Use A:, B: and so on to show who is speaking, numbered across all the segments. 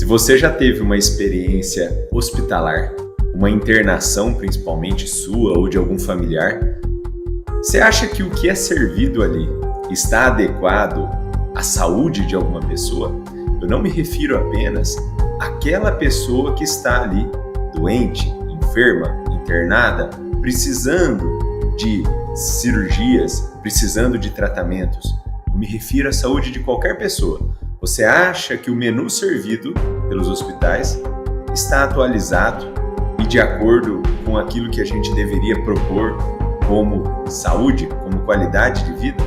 A: Se você já teve uma experiência hospitalar, uma internação principalmente sua ou de algum familiar, você acha que o que é servido ali está adequado à saúde de alguma pessoa? Eu não me refiro apenas àquela pessoa que está ali, doente, enferma, internada, precisando de cirurgias, precisando de tratamentos. Eu me refiro à saúde de qualquer pessoa. Você acha que o menu servido pelos hospitais está atualizado e de acordo com aquilo que a gente deveria propor como saúde, como qualidade de vida?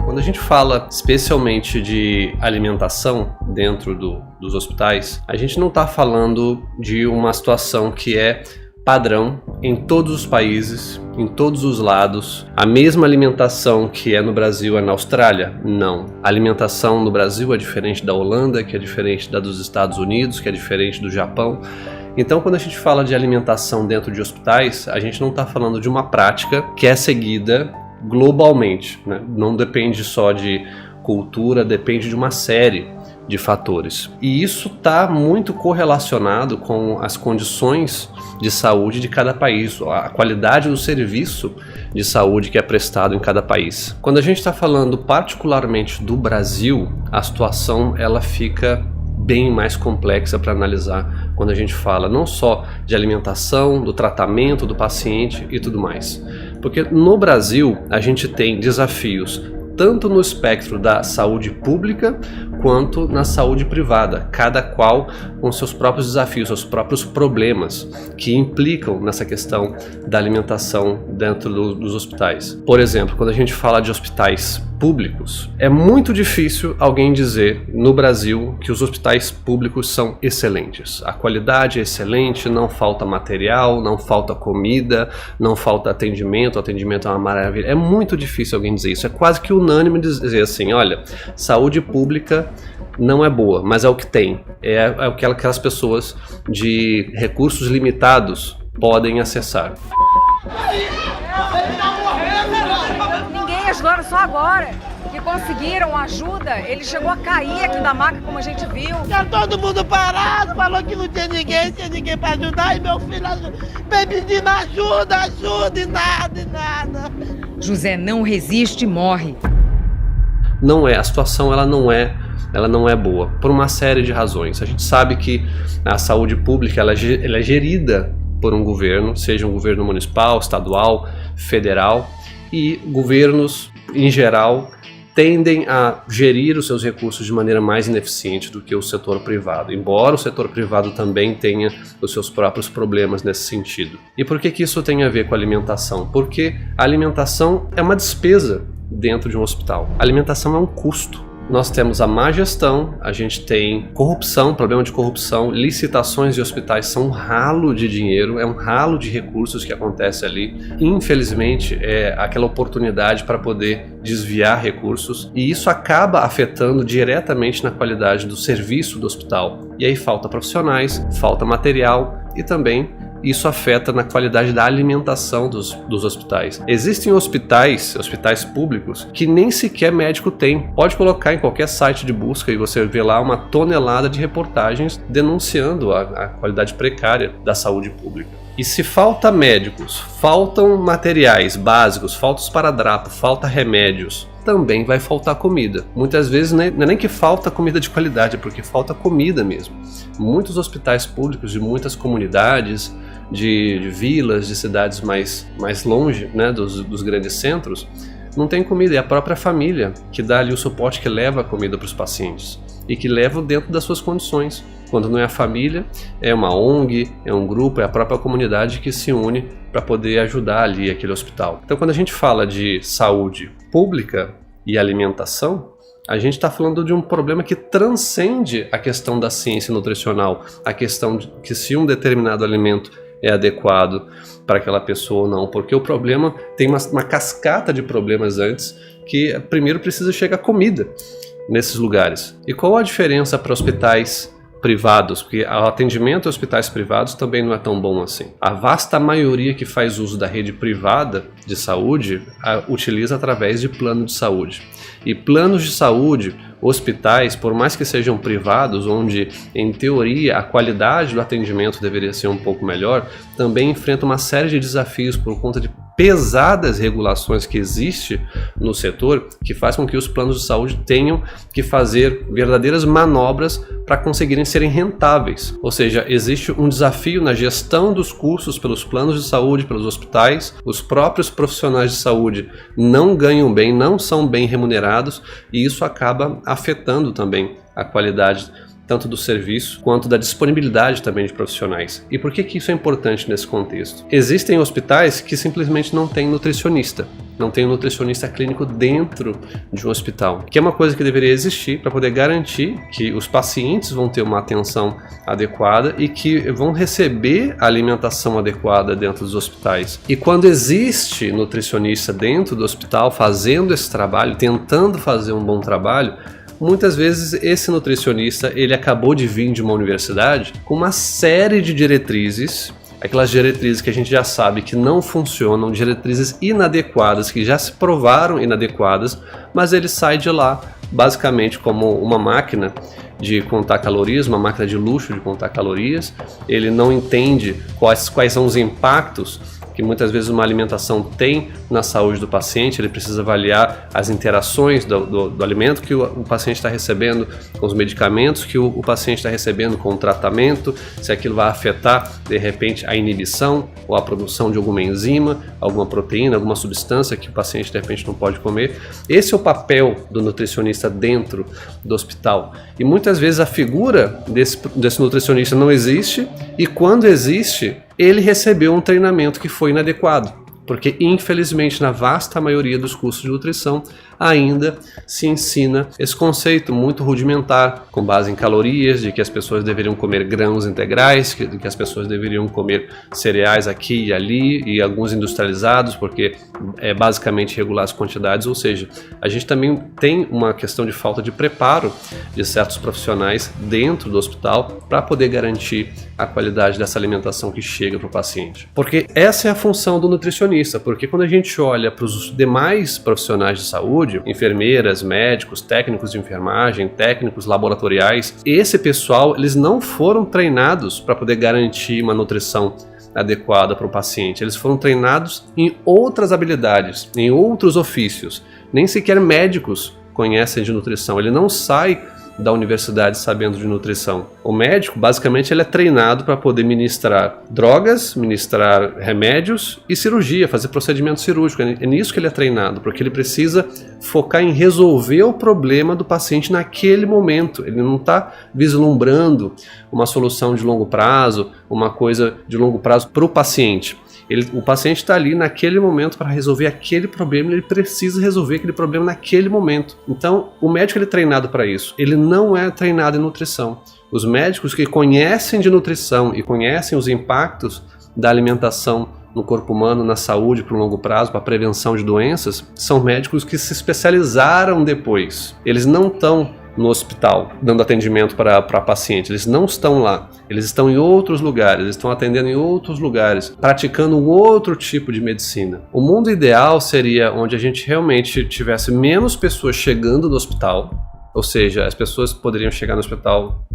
B: Quando a gente fala especialmente de alimentação dentro dos hospitais, a gente não está falando de uma situação que é padrão em todos os países, em todos os lados. A mesma alimentação que é no Brasil é na Austrália? Não. A alimentação no Brasil é diferente da Holanda, que é diferente da dos Estados Unidos, que é diferente do Japão. Então, quando a gente fala de alimentação dentro de hospitais, a gente não está falando de uma prática que é seguida globalmente, né? Não depende só de cultura, depende de uma série de fatores. E isso está muito correlacionado com as condições de saúde de cada país, a qualidade do serviço de saúde que é prestado em cada país. Quando a gente está falando particularmente do Brasil, a situação ela fica bem mais complexa para analisar quando a gente fala não só de alimentação, do tratamento do paciente e tudo mais. Porque no Brasil a gente tem desafios tanto no espectro da saúde pública quanto na saúde privada, cada qual com seus próprios desafios, seus próprios problemas que implicam nessa questão da alimentação dentro dos hospitais. Por exemplo, quando a gente fala de hospitais públicos, é muito difícil alguém dizer no Brasil que os hospitais públicos são excelentes. A qualidade é excelente, não falta material, não falta comida, não falta atendimento, o atendimento é uma maravilha. É muito difícil alguém dizer isso, é quase que unânime dizer assim, olha, saúde pública não é boa, mas é o que tem, é o que aquelas pessoas de recursos limitados podem acessar.
C: Ninguém ajudou, só agora que conseguiram ajuda, ele chegou a cair aqui da maca, como a gente viu.
D: Tá todo mundo parado, falou que não tinha ninguém pra ajudar, e meu filho vem pedindo ajuda, e nada.
C: José não resiste e morre.
B: Não é, a situação ela não é boa, por uma série de razões. A gente sabe que a saúde pública ela é gerida por um governo, seja um governo municipal, estadual, federal, e governos, em geral, tendem a gerir os seus recursos de maneira mais ineficiente do que o setor privado, embora o setor privado também tenha os seus próprios problemas nesse sentido. E por que isso tem a ver com a alimentação? Porque a alimentação é uma despesa dentro de um hospital. A alimentação é um custo. Nós temos a má gestão, a gente tem corrupção, problema de corrupção, licitações de hospitais são um ralo de dinheiro, é um ralo de recursos que acontece ali. Infelizmente, é aquela oportunidade para poder desviar recursos e isso acaba afetando diretamente na qualidade do serviço do hospital. E aí falta profissionais, falta material e também isso afeta na qualidade da alimentação dos hospitais. Existem hospitais públicos, que nem sequer médico tem. Pode colocar em qualquer site de busca e você vê lá uma tonelada de reportagens denunciando a qualidade precária da saúde pública. E se falta médicos, faltam materiais básicos, falta esparadrapo, falta remédios, também vai faltar comida. Muitas vezes não é nem que falta comida de qualidade, é porque falta comida mesmo. Muitos hospitais públicos de muitas comunidades, de vilas, de cidades mais longe, né, dos grandes centros, não tem comida. É a própria família que dá ali o suporte, que leva a comida para os pacientes e que leva dentro das suas condições. Quando não é a família, é uma ONG, é um grupo, é a própria comunidade que se une para poder ajudar ali aquele hospital. Então, quando a gente fala de saúde pública e alimentação, a gente está falando de um problema que transcende a questão da ciência nutricional, a questão de que se um determinado alimento é adequado para aquela pessoa ou não, porque o problema tem uma cascata de problemas antes, que primeiro precisa chegar comida nesses lugares. E qual a diferença para hospitais privados, porque o atendimento em hospitais privados também não é tão bom assim. A vasta maioria que faz uso da rede privada de saúde utiliza através de plano de saúde. E planos de saúde, hospitais, por mais que sejam privados, onde em teoria a qualidade do atendimento deveria ser um pouco melhor, também enfrentam uma série de desafios por conta de pesadas regulações que existem no setor, que faz com que os planos de saúde tenham que fazer verdadeiras manobras para conseguirem serem rentáveis. Ou seja, existe um desafio na gestão dos custos pelos planos de saúde, pelos hospitais. Os próprios profissionais de saúde não ganham bem, não são bem remunerados, e isso acaba afetando também a qualidade tanto do serviço quanto da disponibilidade também de profissionais. E por que isso é importante nesse contexto? Existem hospitais que simplesmente não têm nutricionista, não tem um nutricionista clínico dentro de um hospital, que é uma coisa que deveria existir para poder garantir que os pacientes vão ter uma atenção adequada e que vão receber a alimentação adequada dentro dos hospitais. E quando existe nutricionista dentro do hospital fazendo esse trabalho, tentando fazer um bom trabalho, muitas vezes esse nutricionista ele acabou de vir de uma universidade com uma série de diretrizes, aquelas diretrizes que a gente já sabe que não funcionam, diretrizes inadequadas, que já se provaram inadequadas, mas ele sai de lá basicamente como uma máquina de contar calorias, uma máquina de luxo de contar calorias. Ele não entende quais são os impactos que muitas vezes uma alimentação tem na saúde do paciente. Ele precisa avaliar as interações do alimento que o paciente está recebendo com os medicamentos que o paciente está recebendo com o tratamento, se aquilo vai afetar de repente a inibição ou a produção de alguma enzima, alguma proteína, alguma substância que o paciente de repente não pode comer. Esse é o papel do nutricionista dentro do hospital, e muitas vezes a figura desse nutricionista não existe, e quando existe, ele recebeu um treinamento que foi inadequado, porque infelizmente na vasta maioria dos cursos de nutrição ainda se ensina esse conceito muito rudimentar, com base em calorias, de que as pessoas deveriam comer grãos integrais, de que as pessoas deveriam comer cereais aqui e ali, e alguns industrializados, porque é basicamente regular as quantidades. Ou seja, a gente também tem uma questão de falta de preparo de certos profissionais dentro do hospital para poder garantir a qualidade dessa alimentação que chega para o paciente. Porque essa é a função do nutricionista, porque quando a gente olha para os demais profissionais de saúde, enfermeiras, médicos, técnicos de enfermagem, técnicos laboratoriais, esse pessoal, eles não foram treinados para poder garantir uma nutrição adequada para o paciente. Eles foram treinados em outras habilidades, em outros ofícios. Nem sequer médicos conhecem de nutrição. Ele não sai da universidade sabendo de nutrição. O médico, basicamente, ele é treinado para poder ministrar drogas, ministrar remédios e cirurgia, fazer procedimento cirúrgico. É nisso que ele é treinado, porque ele precisa focar em resolver o problema do paciente naquele momento. Ele não está vislumbrando uma solução de longo prazo, uma coisa de longo prazo para o paciente. O paciente está ali naquele momento para resolver aquele problema, ele precisa resolver aquele problema naquele momento. Então, o médico ele é treinado para isso, ele não é treinado em nutrição. Os médicos que conhecem de nutrição e conhecem os impactos da alimentação no corpo humano, na saúde para o longo prazo, para a prevenção de doenças, são médicos que se especializaram depois. Eles não estão no hospital dando atendimento para pacientes, eles não estão lá, eles estão em outros lugares, eles estão atendendo em outros lugares, praticando um outro tipo de medicina. O mundo ideal seria onde a gente realmente tivesse menos pessoas chegando no hospital, ou seja, as pessoas poderiam chegar no hospital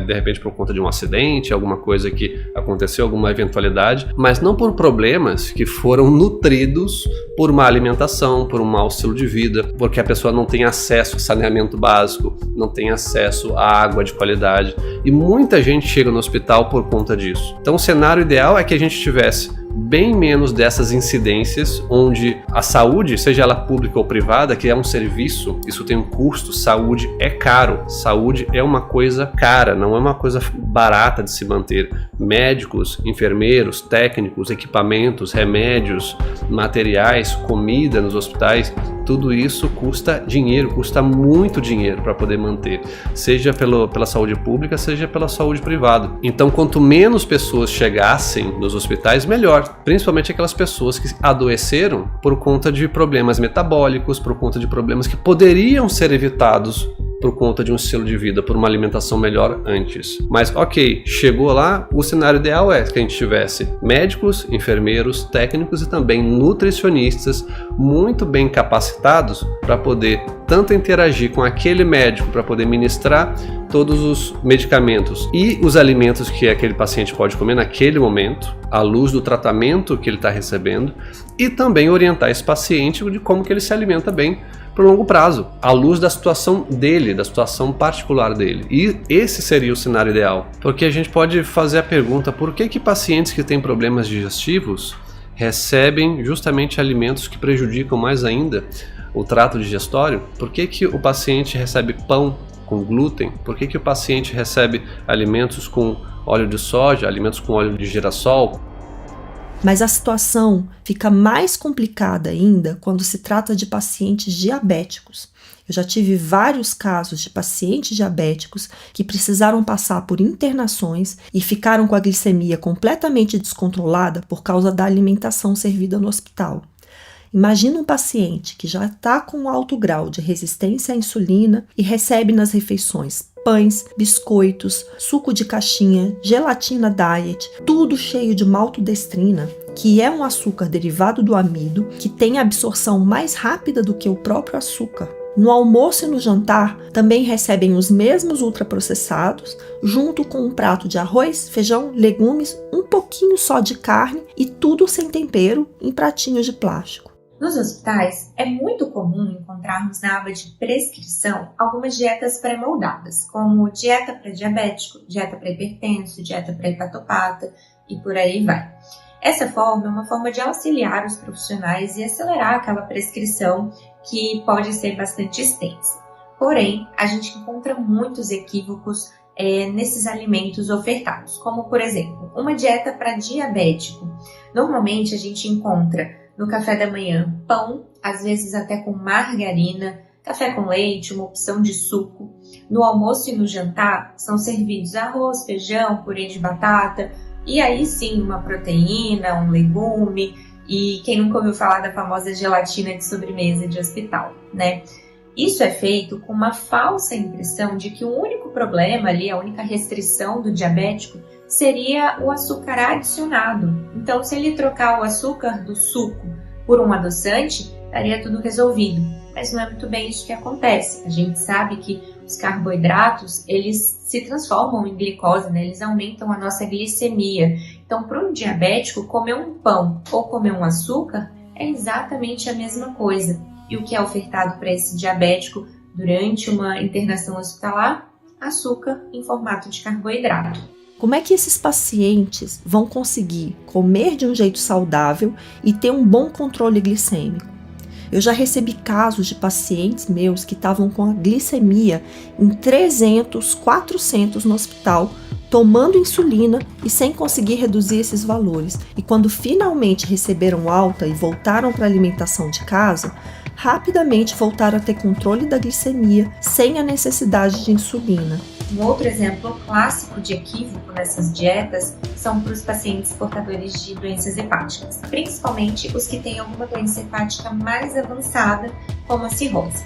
B: de repente por conta de um acidente, alguma coisa que aconteceu, alguma eventualidade, mas não por problemas que foram nutridos por má alimentação, por um mau estilo de vida, porque a pessoa não tem acesso a saneamento básico, não tem acesso a água de qualidade, e muita gente chega no hospital por conta disso. Então o cenário ideal é que a gente tivesse bem menos dessas incidências, onde a saúde, seja ela pública ou privada, que é um serviço, isso tem um custo, saúde é caro, saúde é uma coisa cara, não é uma coisa barata de se manter. Médicos, enfermeiros, técnicos, equipamentos, remédios, materiais, comida nos hospitais, tudo isso custa dinheiro, custa muito dinheiro para poder manter, seja pela saúde pública, seja pela saúde privada. Então, quanto menos pessoas chegassem nos hospitais, melhor. Principalmente aquelas pessoas que adoeceram por conta de problemas metabólicos, por conta de problemas que poderiam ser evitados por conta de um estilo de vida, por uma alimentação melhor antes. Mas ok, chegou lá, o cenário ideal é que a gente tivesse médicos, enfermeiros, técnicos e também nutricionistas muito bem capacitados para poder tanto interagir com aquele médico para poder ministrar todos os medicamentos e os alimentos que aquele paciente pode comer naquele momento, à luz do tratamento que ele está recebendo, e também orientar esse paciente de como que ele se alimenta bem por longo prazo, à luz da situação dele, da situação particular dele. E esse seria o cenário ideal, porque a gente pode fazer a pergunta: por que pacientes que têm problemas digestivos recebem justamente alimentos que prejudicam mais ainda o trato digestório? Por que o paciente recebe pão com glúten? Por que o paciente recebe alimentos com óleo de soja, alimentos com óleo de girassol?
E: Mas a situação fica mais complicada ainda quando se trata de pacientes diabéticos. Eu já tive vários casos de pacientes diabéticos que precisaram passar por internações e ficaram com a glicemia completamente descontrolada por causa da alimentação servida no hospital. Imagina um paciente que já está com alto grau de resistência à insulina e recebe nas refeições pães, biscoitos, suco de caixinha, gelatina diet, tudo cheio de maltodestrina, que é um açúcar derivado do amido, que tem absorção mais rápida do que o próprio açúcar. No almoço e no jantar, também recebem os mesmos ultraprocessados, junto com um prato de arroz, feijão, legumes, um pouquinho só de carne e tudo sem tempero em pratinhos de plástico.
F: Nos hospitais, é muito comum encontrarmos na aba de prescrição algumas dietas pré-moldadas, como dieta para diabético, dieta para hipertenso, dieta para hepatopata e por aí vai. Essa forma é uma forma de auxiliar os profissionais e acelerar aquela prescrição que pode ser bastante extensa. Porém, a gente encontra muitos equívocos nesses alimentos ofertados, como por exemplo, uma dieta para diabético. Normalmente a gente encontra no café da manhã pão, às vezes até com margarina, café com leite, uma opção de suco. No almoço e no jantar são servidos arroz, feijão, purê de batata e aí sim uma proteína, um legume e quem nunca ouviu falar da famosa gelatina de sobremesa de hospital, né? Isso é feito com uma falsa impressão de que o único problema ali, a única restrição do diabético seria o açúcar adicionado. Então, se ele trocar o açúcar do suco por um adoçante, estaria tudo resolvido. Mas não é muito bem isso que acontece. A gente sabe que os carboidratos, eles se transformam em glicose, né? Eles aumentam a nossa glicemia. Então, para um diabético, comer um pão ou comer um açúcar é exatamente a mesma coisa. E o que é ofertado para esse diabético durante uma internação hospitalar? Açúcar em formato de carboidrato.
E: Como é que esses pacientes vão conseguir comer de um jeito saudável e ter um bom controle glicêmico? Eu já recebi casos de pacientes meus que estavam com a glicemia em 300, 400 no hospital, tomando insulina e sem conseguir reduzir esses valores. E quando finalmente receberam alta e voltaram para a alimentação de casa, rapidamente voltaram a ter controle da glicemia sem a necessidade de insulina.
F: Um outro exemplo clássico de equívoco nessas dietas são para os pacientes portadores de doenças hepáticas, principalmente os que têm alguma doença hepática mais avançada, como a cirrose.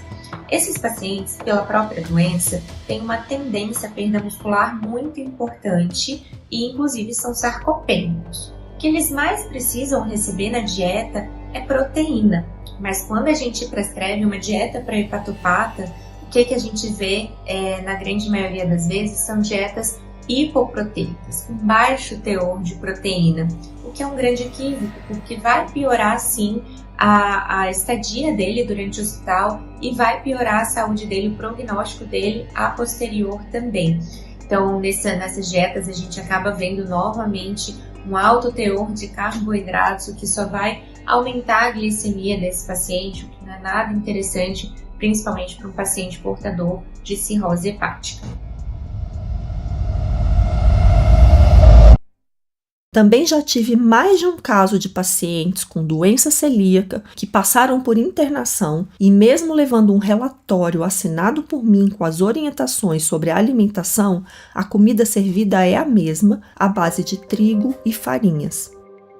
F: Esses pacientes, pela própria doença, têm uma tendência à perda muscular muito importante e, inclusive, são sarcopênicos. O que eles mais precisam receber na dieta é proteína, mas quando a gente prescreve uma dieta para hepatopata, o que a gente vê, na grande maioria das vezes, são dietas hipoproteicas, com baixo teor de proteína, o que é um grande equívoco, porque vai piorar, sim, a estadia dele durante o hospital e vai piorar a saúde dele, o prognóstico dele a posterior também. Então, nessas dietas, a gente acaba vendo novamente um alto teor de carboidratos, o que só vai aumentar a glicemia desse paciente, o que não é nada interessante, principalmente para um paciente portador de cirrose hepática.
E: Também já tive mais de um caso de pacientes com doença celíaca que passaram por internação e mesmo levando um relatório assinado por mim com as orientações sobre a alimentação, a comida servida é a mesma, à base de trigo e farinhas.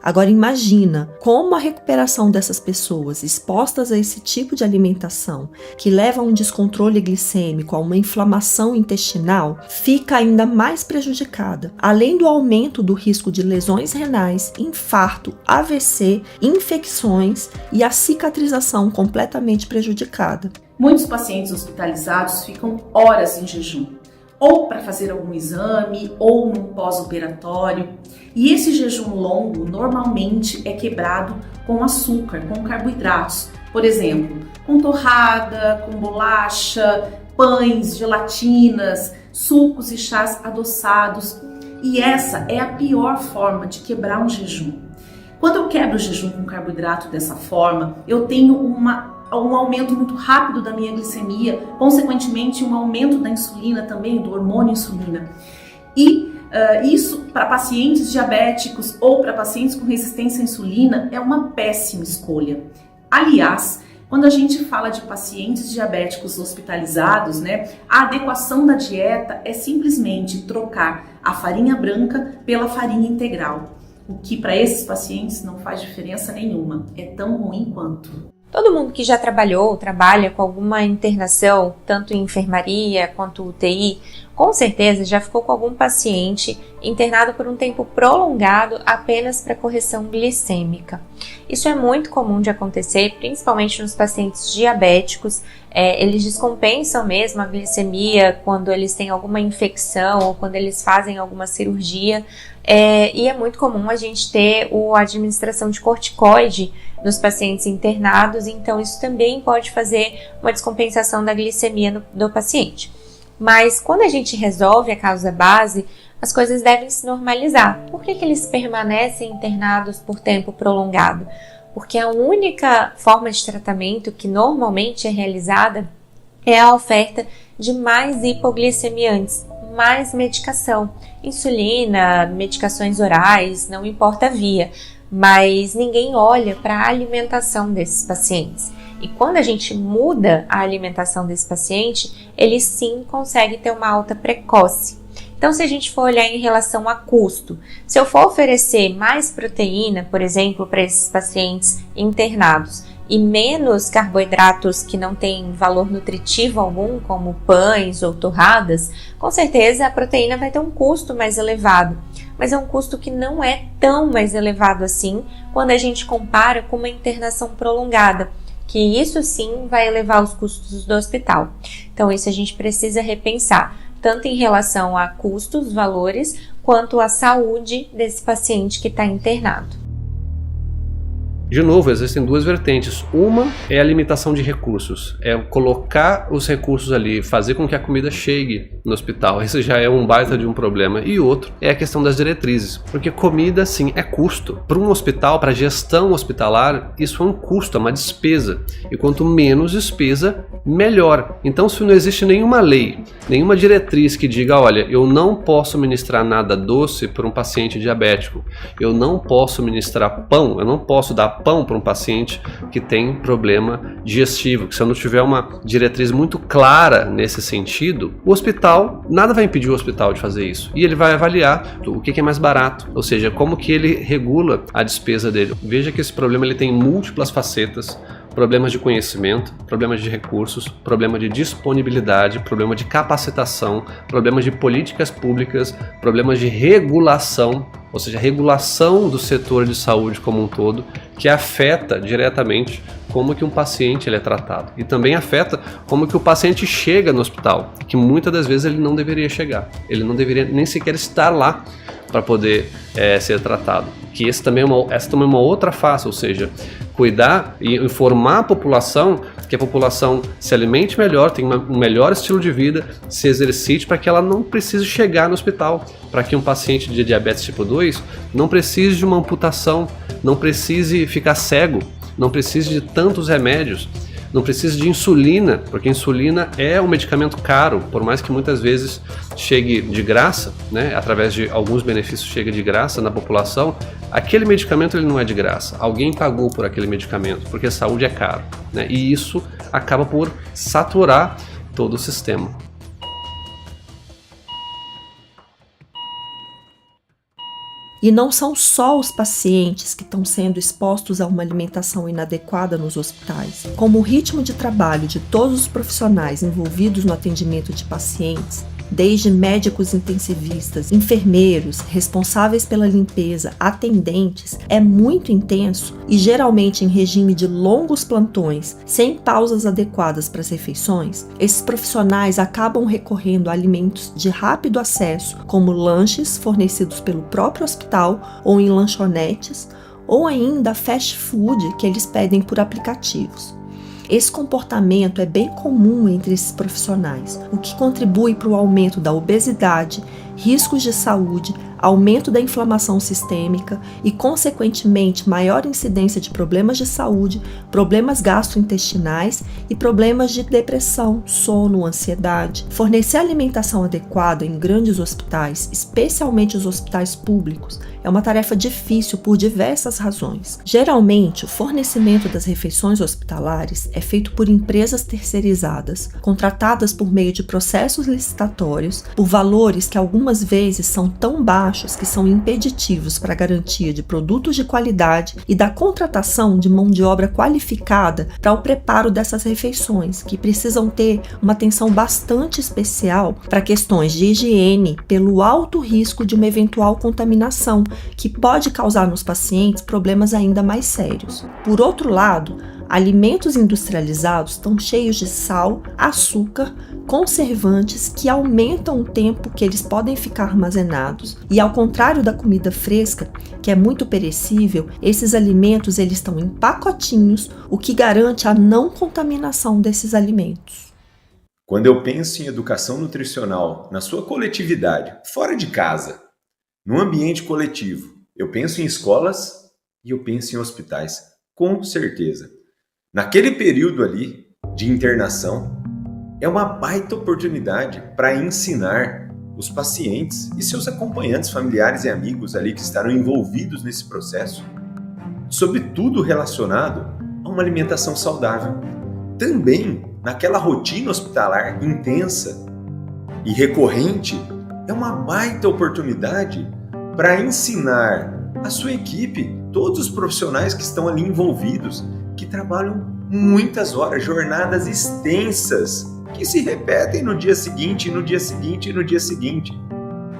E: Agora imagina como a recuperação dessas pessoas expostas a esse tipo de alimentação, que leva a um descontrole glicêmico, a uma inflamação intestinal, fica ainda mais prejudicada, além do aumento do risco de lesões renais, infarto, AVC, infecções e a cicatrização completamente prejudicada.
G: Muitos pacientes hospitalizados ficam horas em jejum, ou para fazer algum exame, ou num pós-operatório. E esse jejum longo normalmente é quebrado com açúcar, com carboidratos. Por exemplo, com torrada, com bolacha, pães, gelatinas, sucos e chás adoçados. E essa é a pior forma de quebrar um jejum. Quando eu quebro o jejum com carboidrato dessa forma, eu tenho um aumento muito rápido da minha glicemia, consequentemente um aumento da insulina também, do hormônio insulina. E isso para pacientes diabéticos ou para pacientes com resistência à insulina é uma péssima escolha. Aliás, quando a gente fala de pacientes diabéticos hospitalizados, a adequação da dieta é simplesmente trocar a farinha branca pela farinha integral, o que para esses pacientes não faz diferença nenhuma, é tão ruim quanto.
F: Todo mundo que já trabalhou ou trabalha com alguma internação, tanto em enfermaria quanto UTI, com certeza já ficou com algum paciente internado por um tempo prolongado apenas para correção glicêmica. Isso é muito comum de acontecer, principalmente nos pacientes diabéticos. Eles descompensam mesmo a glicemia quando eles têm alguma infecção ou quando eles fazem alguma cirurgia. E é muito comum a gente ter a administração de corticoide nos pacientes internados, então isso também pode fazer uma descompensação da glicemia do paciente. Mas quando a gente resolve a causa base, as coisas devem se normalizar. Por que eles permanecem internados por tempo prolongado? Porque a única forma de tratamento que normalmente é realizada é a oferta de mais hipoglicemiantes, mais medicação, insulina, medicações orais, não importa a via, mas ninguém olha para a alimentação desses pacientes. E quando a gente muda a alimentação desse paciente, ele sim consegue ter uma alta precoce. Então, se a gente for olhar em relação a custo, se eu for oferecer mais proteína, por exemplo, para esses pacientes internados, e menos carboidratos que não têm valor nutritivo algum, como pães ou torradas, com certeza a proteína vai ter um custo mais elevado. Mas é um custo que não é tão mais elevado assim quando a gente compara com uma internação prolongada, que isso sim vai elevar os custos do hospital. Então isso a gente precisa repensar, tanto em relação a custos, valores, quanto à saúde desse paciente que está internado.
B: De novo, existem duas vertentes. Uma é a limitação de recursos, é colocar os recursos ali, fazer com que a comida chegue no hospital. Esse já é um baita de um problema. E outro é a questão das diretrizes, porque comida, sim, é custo. Para um hospital, para a gestão hospitalar, isso é um custo, é uma despesa. E quanto menos despesa, melhor. Então, se não existe nenhuma lei, nenhuma diretriz que diga, olha, eu não posso ministrar nada doce para um paciente diabético, eu não posso ministrar pão, eu não posso dar pão para um paciente que tem problema digestivo, que se eu não tiver uma diretriz muito clara nesse sentido, o hospital, nada vai impedir o hospital de fazer isso. E ele vai avaliar o que é mais barato, ou seja, como que ele regula a despesa dele. Veja que esse problema ele tem múltiplas facetas, problemas de conhecimento, problemas de recursos, problema de disponibilidade, problema de capacitação, problemas de políticas públicas, problemas de regulação, ou seja, regulação do setor de saúde como um todo, que afeta diretamente como que um paciente ele é tratado. E também afeta como que o paciente chega no hospital, que muitas das vezes ele não deveria chegar, ele não deveria nem sequer estar lá para poder ser tratado. Que essa também é uma outra face, ou seja, cuidar e informar a população que a população se alimente melhor, tenha um melhor estilo de vida, se exercite para que ela não precise chegar no hospital, para que um paciente de diabetes tipo 2 não precise de uma amputação, não precise ficar cego, não precise de tantos remédios, não precisa de insulina, porque insulina é um medicamento caro, por mais que muitas vezes chegue de graça, através de alguns benefícios chega de graça na população, aquele medicamento ele não é de graça, alguém pagou por aquele medicamento, porque a saúde é caro, e isso acaba por saturar todo o sistema.
E: E não são só os pacientes que estão sendo expostos a uma alimentação inadequada nos hospitais. Como o ritmo de trabalho de todos os profissionais envolvidos no atendimento de pacientes, desde médicos intensivistas, enfermeiros, responsáveis pela limpeza, atendentes, é muito intenso e geralmente em regime de longos plantões, sem pausas adequadas para as refeições, esses profissionais acabam recorrendo a alimentos de rápido acesso, como lanches fornecidos pelo próprio hospital ou em lanchonetes, ou ainda fast food que eles pedem por aplicativos. Esse comportamento é bem comum entre esses profissionais, o que contribui para o aumento da obesidade, riscos de saúde, aumento da inflamação sistêmica e, consequentemente, maior incidência de problemas de saúde, problemas gastrointestinais e problemas de depressão, sono, ansiedade. Fornecer alimentação adequada em grandes hospitais, especialmente os hospitais públicos, é uma tarefa difícil por diversas razões. Geralmente, o fornecimento das refeições hospitalares é feito por empresas terceirizadas, contratadas por meio de processos licitatórios, por valores que algumas vezes são tão baixos que são impeditivos para a garantia de produtos de qualidade e da contratação de mão de obra qualificada para o preparo dessas refeições, que precisam ter uma atenção bastante especial para questões de higiene, pelo alto risco de uma eventual contaminação, que pode causar nos pacientes problemas ainda mais sérios. Por outro lado, alimentos industrializados estão cheios de sal, açúcar, conservantes que aumentam o tempo que eles podem ficar armazenados. E ao contrário da comida fresca, que é muito perecível, esses alimentos eles estão em pacotinhos, o que garante a não contaminação desses alimentos.
A: Quando eu penso em educação nutricional na sua coletividade, fora de casa, no ambiente coletivo, eu penso em escolas e eu penso em hospitais, com certeza. Naquele período ali de internação, é uma baita oportunidade para ensinar os pacientes e seus acompanhantes, familiares e amigos ali que estarão envolvidos nesse processo, sobre tudo relacionado a uma alimentação saudável. Também, naquela rotina hospitalar intensa e recorrente, é uma baita oportunidade para ensinar a sua equipe, todos os profissionais que estão ali envolvidos, que trabalham muitas horas, jornadas extensas, que se repetem no dia seguinte, no dia seguinte e no dia seguinte.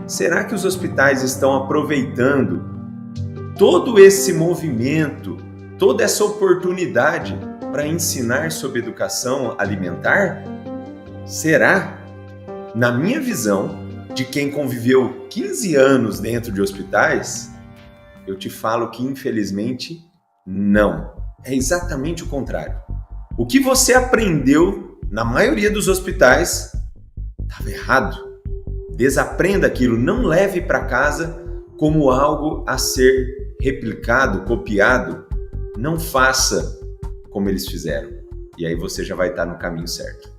A: Será que os hospitais estão aproveitando todo esse movimento, toda essa oportunidade para ensinar sobre educação alimentar? Será? Na minha visão, de quem conviveu 15 anos dentro de hospitais, eu te falo que infelizmente não. É exatamente o contrário. O que você aprendeu na maioria dos hospitais estava errado. Desaprenda aquilo, não leve para casa como algo a ser replicado, copiado. Não faça como eles fizeram. E aí você já vai estar no caminho certo.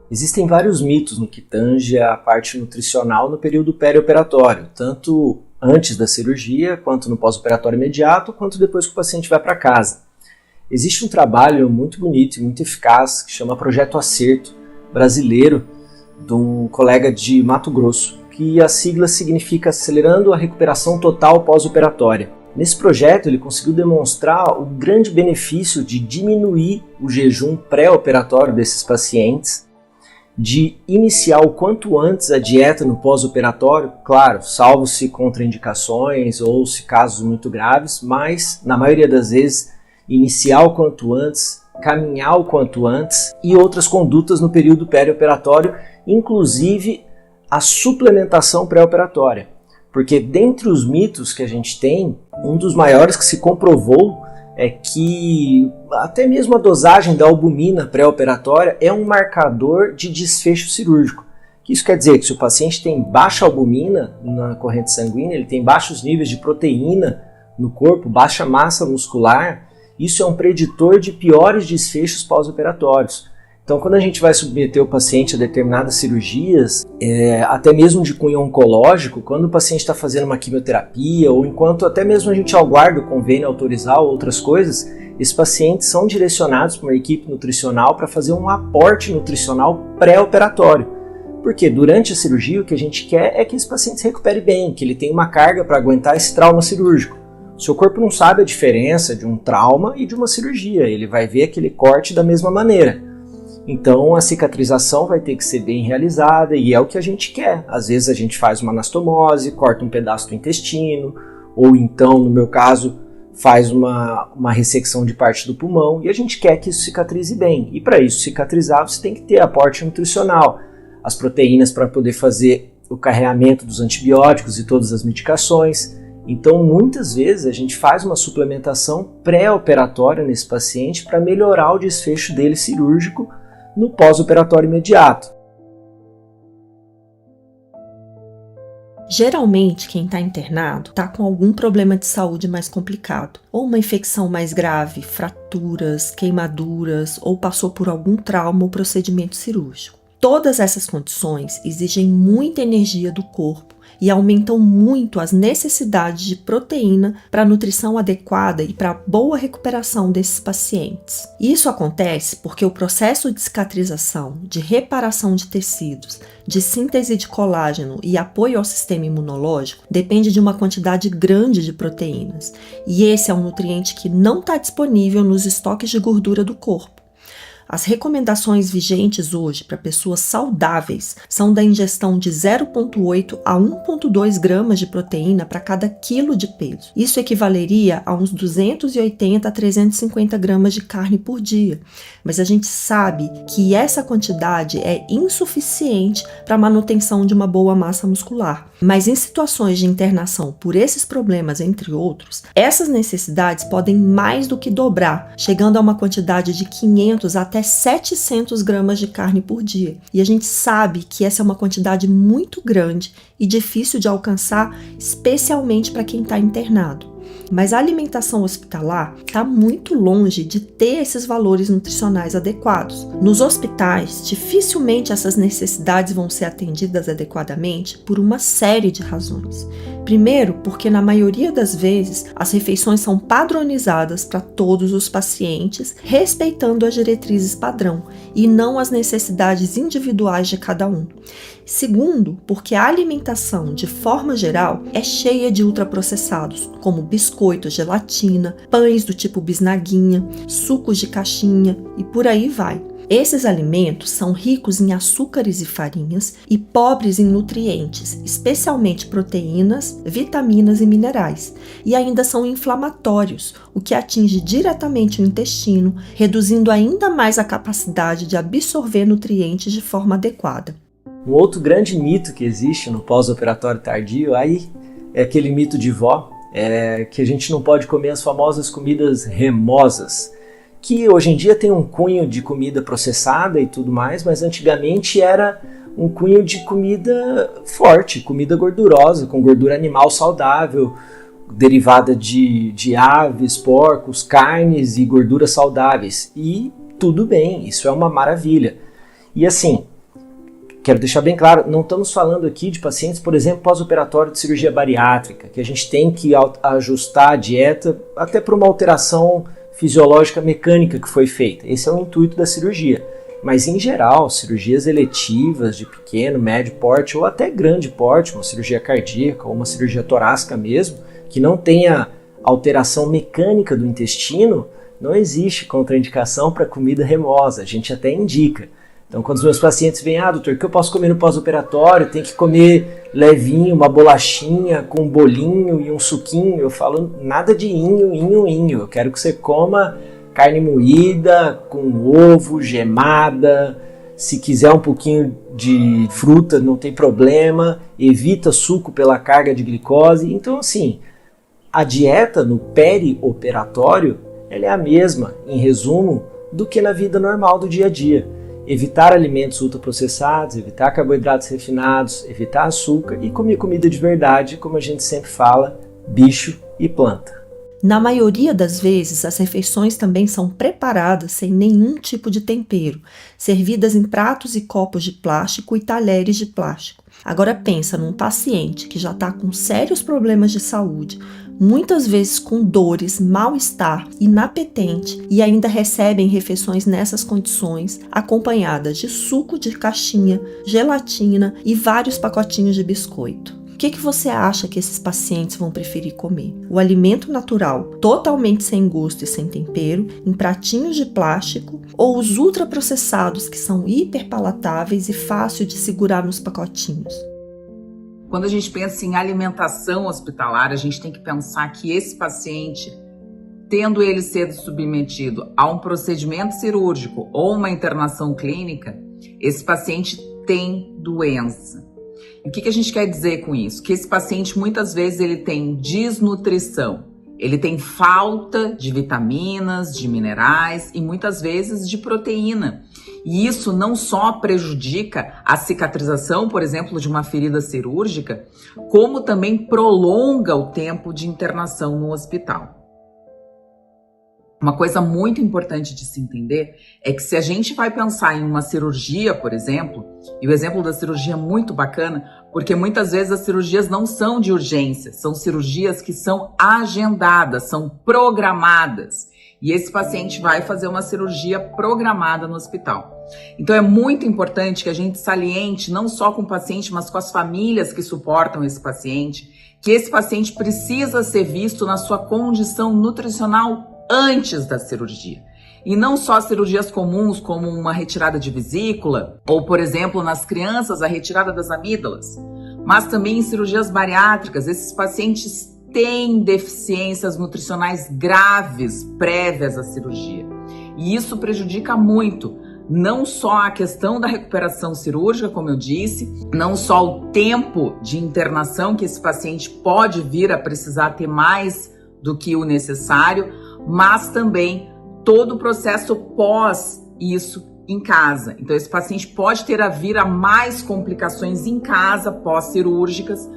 H: Existem vários mitos no que tange a parte nutricional no período perioperatório, tanto antes da cirurgia, quanto no pós-operatório imediato, quanto depois que o paciente vai para casa. Existe um trabalho muito bonito e muito eficaz que chama Projeto Acerto, brasileiro, de um colega de Mato Grosso, que a sigla significa Acelerando a Recuperação Total Pós-Operatória. Nesse projeto ele conseguiu demonstrar o grande benefício de diminuir o jejum pré-operatório desses pacientes, de iniciar o quanto antes a dieta no pós-operatório, claro, salvo-se contraindicações ou se casos muito graves, mas na maioria das vezes iniciar o quanto antes, caminhar o quanto antes e outras condutas no período perioperatório, inclusive a suplementação pré-operatória. Porque dentre os mitos que a gente tem, um dos maiores que se comprovou é que até mesmo a dosagem da albumina pré-operatória é um marcador de desfecho cirúrgico. Isso quer dizer que se o paciente tem baixa albumina na corrente sanguínea, ele tem baixos níveis de proteína no corpo, baixa massa muscular, isso é um preditor de piores desfechos pós-operatórios. Então, quando a gente vai submeter o paciente a determinadas cirurgias, até mesmo de cunho oncológico, quando o paciente está fazendo uma quimioterapia, ou enquanto até mesmo a gente aguarda o convênio autorizar outras coisas, esses pacientes são direcionados para uma equipe nutricional para fazer um aporte nutricional pré-operatório, Porque durante a cirurgia o que a gente quer é que esse paciente se recupere bem, que ele tenha uma carga para aguentar esse trauma cirúrgico. O seu corpo não sabe a diferença de um trauma e de uma cirurgia, ele vai ver aquele corte da mesma maneira. Então a cicatrização vai ter que ser bem realizada e é o que a gente quer. Às vezes a gente faz uma anastomose, corta um pedaço do intestino, ou então, no meu caso, faz uma ressecção de parte do pulmão e a gente quer que isso cicatrize bem. E para isso cicatrizar você tem que ter aporte nutricional, as proteínas para poder fazer o carreamento dos antibióticos e todas as medicações. Então, muitas vezes a gente faz uma suplementação pré-operatória nesse paciente para melhorar o desfecho dele cirúrgico no pós-operatório imediato.
E: Geralmente, quem está internado está com algum problema de saúde mais complicado, ou uma infecção mais grave, fraturas, queimaduras, ou passou por algum trauma ou procedimento cirúrgico. Todas essas condições exigem muita energia do corpo e aumentam muito as necessidades de proteína para a nutrição adequada e para a boa recuperação desses pacientes. Isso acontece porque o processo de cicatrização, de reparação de tecidos, de síntese de colágeno e apoio ao sistema imunológico depende de uma quantidade grande de proteínas, e esse é um nutriente que não está disponível nos estoques de gordura do corpo. As recomendações vigentes hoje para pessoas saudáveis são da ingestão de 0,8 a 1,2 gramas de proteína para cada quilo de peso. Isso equivaleria a uns 280 a 350 gramas de carne por dia, mas a gente sabe que essa quantidade é insuficiente para a manutenção de uma boa massa muscular. Mas em situações de internação por esses problemas, entre outros, essas necessidades podem mais do que dobrar, chegando a uma quantidade de 500 até 700 gramas de carne por dia. E a gente sabe que essa é uma quantidade muito grande e difícil de alcançar, especialmente para quem está internado. Mas a alimentação hospitalar está muito longe de ter esses valores nutricionais adequados. Nos hospitais, dificilmente essas necessidades vão ser atendidas adequadamente por uma série de razões. Primeiro, porque na maioria das vezes as refeições são padronizadas para todos os pacientes, respeitando as diretrizes padrão e não as necessidades individuais de cada um. Segundo, porque a alimentação, de forma geral, é cheia de ultraprocessados, como biscoitos, gelatina, pães do tipo bisnaguinha, sucos de caixinha e por aí vai. Esses alimentos são ricos em açúcares e farinhas e pobres em nutrientes, especialmente proteínas, vitaminas e minerais, e ainda são inflamatórios, o que atinge diretamente o intestino, reduzindo ainda mais a capacidade de absorver nutrientes de forma adequada.
H: Um outro grande mito que existe no pós-operatório tardio aí é aquele mito de vó, que a gente não pode comer as famosas comidas remosas, que hoje em dia tem um cunho de comida processada e tudo mais, mas antigamente era um cunho de comida forte, comida gordurosa, com gordura animal saudável, derivada de aves, porcos, carnes e gorduras saudáveis. E tudo bem, isso é uma maravilha. E assim, quero deixar bem claro, não estamos falando aqui de pacientes, por exemplo, pós-operatório de cirurgia bariátrica, que a gente tem que ajustar a dieta até por uma alteração fisiológica mecânica que foi feita. Esse é o intuito da cirurgia. Mas, em geral, cirurgias eletivas de pequeno, médio porte ou até grande porte, uma cirurgia cardíaca ou uma cirurgia torácica mesmo, que não tenha alteração mecânica do intestino, não existe contraindicação para comida remosa, a gente até indica. Então, quando os meus pacientes vêm, doutor, o que eu posso comer no pós-operatório? Tem que comer levinho, uma bolachinha com um bolinho e um suquinho. Eu falo, nada de inho. Eu quero que você coma carne moída, com ovo, gemada. Se quiser um pouquinho de fruta, não tem problema. Evita suco pela carga de glicose. Então, assim, a dieta no perioperatório, ela é a mesma, em resumo, do que na vida normal do dia a dia. Evitar alimentos ultraprocessados, evitar carboidratos refinados, evitar açúcar e comer comida de verdade, como a gente sempre fala, bicho e planta.
E: Na maioria das vezes, as refeições também são preparadas sem nenhum tipo de tempero, servidas em pratos e copos de plástico e talheres de plástico. Agora pensa num paciente que já está com sérios problemas de saúde, muitas vezes com dores, mal-estar, inapetente e ainda recebem refeições nessas condições, acompanhadas de suco de caixinha, gelatina e vários pacotinhos de biscoito. O que você acha que esses pacientes vão preferir comer? O alimento natural, totalmente sem gosto e sem tempero, em pratinhos de plástico, ou os ultraprocessados que são hiperpalatáveis e fácil de segurar nos pacotinhos?
I: Quando a gente pensa em alimentação hospitalar, a gente tem que pensar que esse paciente, tendo ele sido submetido a um procedimento cirúrgico ou uma internação clínica, esse paciente tem doença. E o que a gente quer dizer com isso? Que esse paciente muitas vezes ele tem desnutrição, ele tem falta de vitaminas, de minerais e muitas vezes de proteína. E isso não só prejudica a cicatrização, por exemplo, de uma ferida cirúrgica, como também prolonga o tempo de internação no hospital. Uma coisa muito importante de se entender é que se a gente vai pensar em uma cirurgia, por exemplo, e o exemplo da cirurgia é muito bacana, porque muitas vezes as cirurgias não são de urgência, são cirurgias que são agendadas, são programadas. E esse paciente vai fazer uma cirurgia programada no hospital. Então é muito importante que a gente saliente, não só com o paciente, mas com as famílias que suportam esse paciente, que esse paciente precisa ser visto na sua condição nutricional antes da cirurgia. E não só cirurgias comuns, como uma retirada de vesícula, ou, por exemplo, nas crianças, a retirada das amígdalas, mas também em cirurgias bariátricas. Esses pacientes têm deficiências nutricionais graves prévias à cirurgia. E isso prejudica muito, não só a questão da recuperação cirúrgica, como eu disse, não só o tempo de internação, que esse paciente pode vir a precisar ter mais do que o necessário, mas também todo o processo pós isso em casa. Então esse paciente pode ter a vir a mais complicações em casa pós-cirúrgicas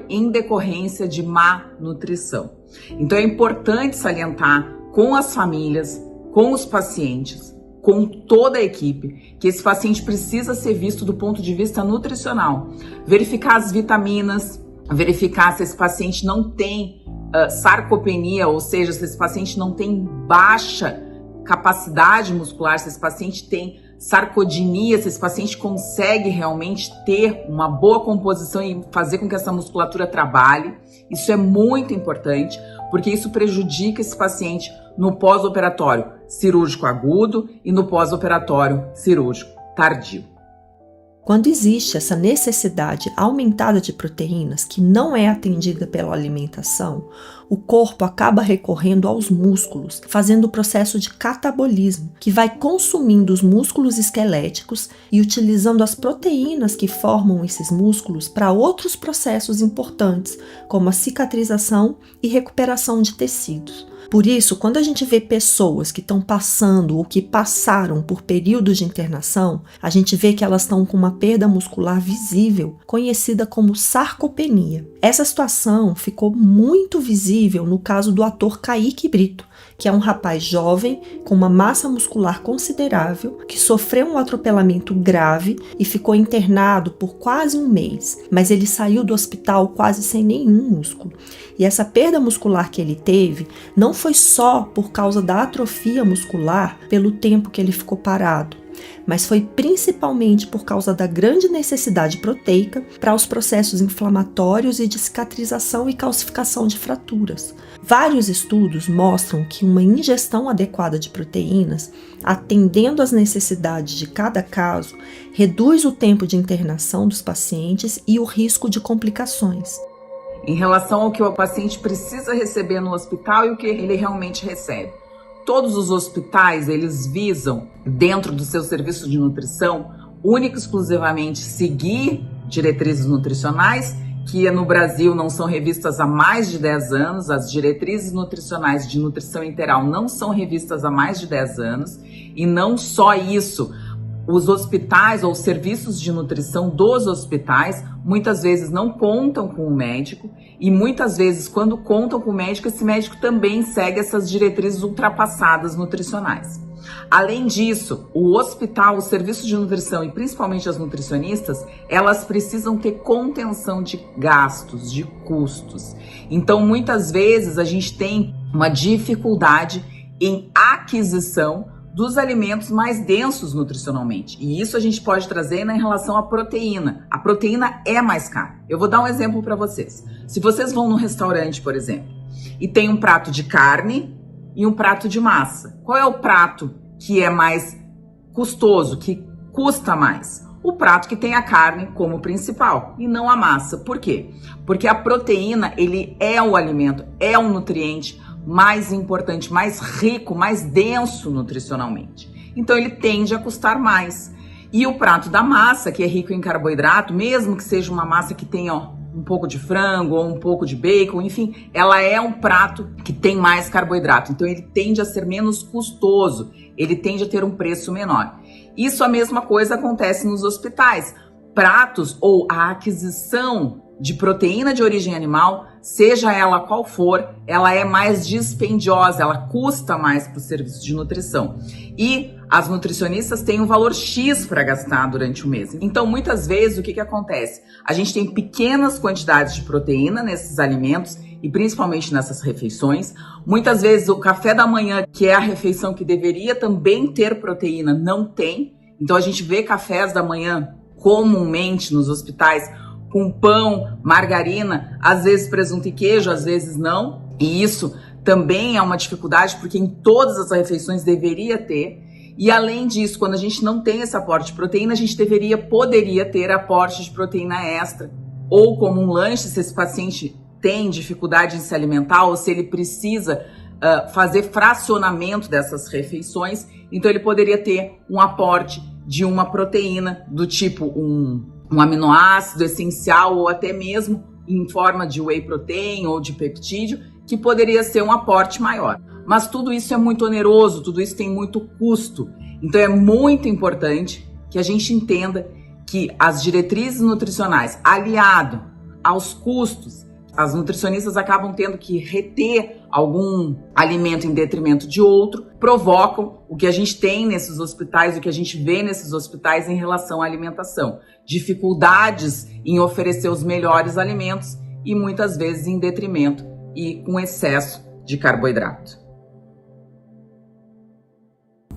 I: em decorrência de má nutrição. Então é importante salientar com as famílias, com os pacientes, com toda a equipe, que esse paciente precisa ser visto do ponto de vista nutricional. Verificar as vitaminas, verificar se esse paciente não tem sarcopenia, ou seja, se esse paciente não tem baixa capacidade muscular, se esse paciente tem sarcodinia, se esse paciente consegue realmente ter uma boa composição e fazer com que essa musculatura trabalhe. Isso é muito importante, porque isso prejudica esse paciente no pós-operatório cirúrgico agudo e no pós-operatório cirúrgico tardio.
E: Quando existe essa necessidade aumentada de proteínas que não é atendida pela alimentação, o corpo acaba recorrendo aos músculos, fazendo o processo de catabolismo, que vai consumindo os músculos esqueléticos e utilizando as proteínas que formam esses músculos para outros processos importantes, como a cicatrização e recuperação de tecidos. Por isso, quando a gente vê pessoas que estão passando ou que passaram por períodos de internação, a gente vê que elas estão com uma perda muscular visível, conhecida como sarcopenia. Essa situação ficou muito visível no caso do ator Kaique Brito, que é um rapaz jovem com uma massa muscular considerável, que sofreu um atropelamento grave e ficou internado por quase um mês, mas ele saiu do hospital quase sem nenhum músculo. E essa perda muscular que ele teve não foi só por causa da atrofia muscular pelo tempo que ele ficou parado, mas foi principalmente por causa da grande necessidade proteica para os processos inflamatórios e de cicatrização e calcificação de fraturas. Vários estudos mostram que uma ingestão adequada de proteínas, atendendo às necessidades de cada caso, reduz o tempo de internação dos pacientes e o risco de complicações.
I: Em relação ao que o paciente precisa receber no hospital e o que ele realmente recebe. Todos os hospitais, eles visam, dentro do seu serviço de nutrição, único e exclusivamente seguir diretrizes nutricionais, que no Brasil não são revistas há mais de 10 anos, as diretrizes nutricionais de nutrição integral não são revistas há mais de 10 anos, e não só isso, os hospitais ou os serviços de nutrição dos hospitais muitas vezes não contam com o médico e muitas vezes quando contam com o médico, esse médico também segue essas diretrizes ultrapassadas nutricionais. Além disso, o hospital, o serviço de nutrição e principalmente as nutricionistas, elas precisam ter contenção de gastos, de custos. Então, muitas vezes a gente tem uma dificuldade em aquisição dos alimentos mais densos nutricionalmente. E isso a gente pode trazer em relação à proteína. A proteína é mais cara. Eu vou dar um exemplo para vocês. Se vocês vão num restaurante, por exemplo, e tem um prato de carne e um prato de massa, qual é o prato que é mais custoso, que custa mais? O prato que tem a carne como principal e não a massa. Por quê? Porque a proteína, ele é o alimento, é um nutriente mais importante, mais rico, mais denso nutricionalmente. Então ele tende a custar mais. E o prato da massa, que é rico em carboidrato, mesmo que seja uma massa que tenha um pouco de frango ou um pouco de bacon, enfim, ela é um prato que tem mais carboidrato. Então ele tende a ser menos custoso, ele tende a ter um preço menor. Isso a mesma coisa acontece nos hospitais. Pratos ou a aquisição de proteína de origem animal, seja ela qual for, ela é mais dispendiosa, ela custa mais para o serviço de nutrição. E as nutricionistas têm um valor X para gastar durante o mês. Então, muitas vezes, o que acontece? A gente tem pequenas quantidades de proteína nesses alimentos e principalmente nessas refeições. Muitas vezes, o café da manhã, que é a refeição que deveria também ter proteína, não tem. Então, a gente vê cafés da manhã comumente nos hospitais com pão, margarina, às vezes presunto e queijo, às vezes não. E isso também é uma dificuldade, porque em todas as refeições deveria ter. E além disso, quando a gente não tem esse aporte de proteína, a gente poderia ter aporte de proteína extra. Ou como um lanche, se esse paciente tem dificuldade em se alimentar, ou se ele precisa fazer fracionamento dessas refeições, então ele poderia ter um aporte de uma proteína do tipo um aminoácido essencial ou até mesmo em forma de whey protein ou de peptídeo, que poderia ser um aporte maior. Mas tudo isso é muito oneroso, tudo isso tem muito custo. Então é muito importante que a gente entenda que as diretrizes nutricionais, aliado aos custos, as nutricionistas acabam tendo que reter algum alimento em detrimento de outro, provocam o que a gente tem nesses hospitais, o que a gente vê nesses hospitais em relação à alimentação. Dificuldades em oferecer os melhores alimentos e muitas vezes em detrimento e com excesso de carboidrato.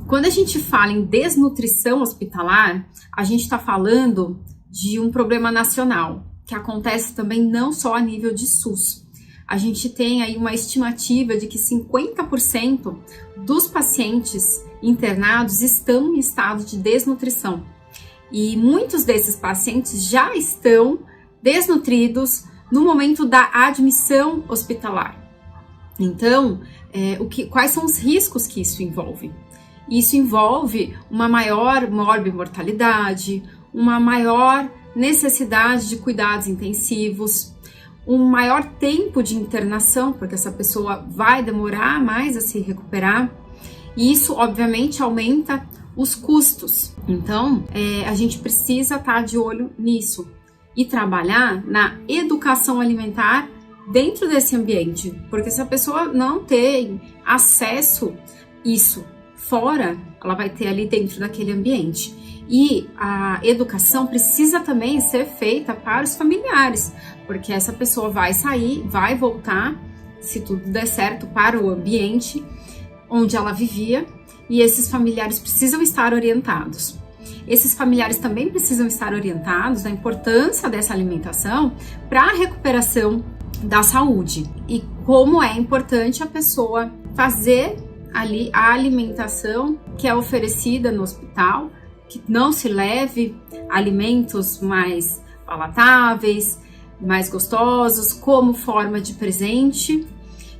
J: Quando a gente fala em desnutrição hospitalar, a gente está falando de um problema nacional, que acontece também não só a nível de SUS. A gente tem aí uma estimativa de que 50% dos pacientes internados estão em estado de desnutrição. E muitos desses pacientes já estão desnutridos no momento da admissão hospitalar. Então, quais são os riscos que isso envolve? Isso envolve uma maior morbimortalidade, uma maior necessidade de cuidados intensivos, um maior tempo de internação, porque essa pessoa vai demorar mais a se recuperar, e isso obviamente aumenta os custos. Então, a gente precisa estar de olho nisso e trabalhar na educação alimentar dentro desse ambiente, porque se a pessoa não tem acesso a isso fora, ela vai ter ali dentro daquele ambiente. E a educação precisa também ser feita para os familiares, porque essa pessoa vai sair, vai voltar, se tudo der certo, para o ambiente onde ela vivia, e esses familiares precisam estar orientados. Esses familiares também precisam estar orientados da importância dessa alimentação para a recuperação da saúde e como é importante a pessoa fazer ali a alimentação que é oferecida no hospital, que não se leve alimentos mais palatáveis, mais gostosos, como forma de presente.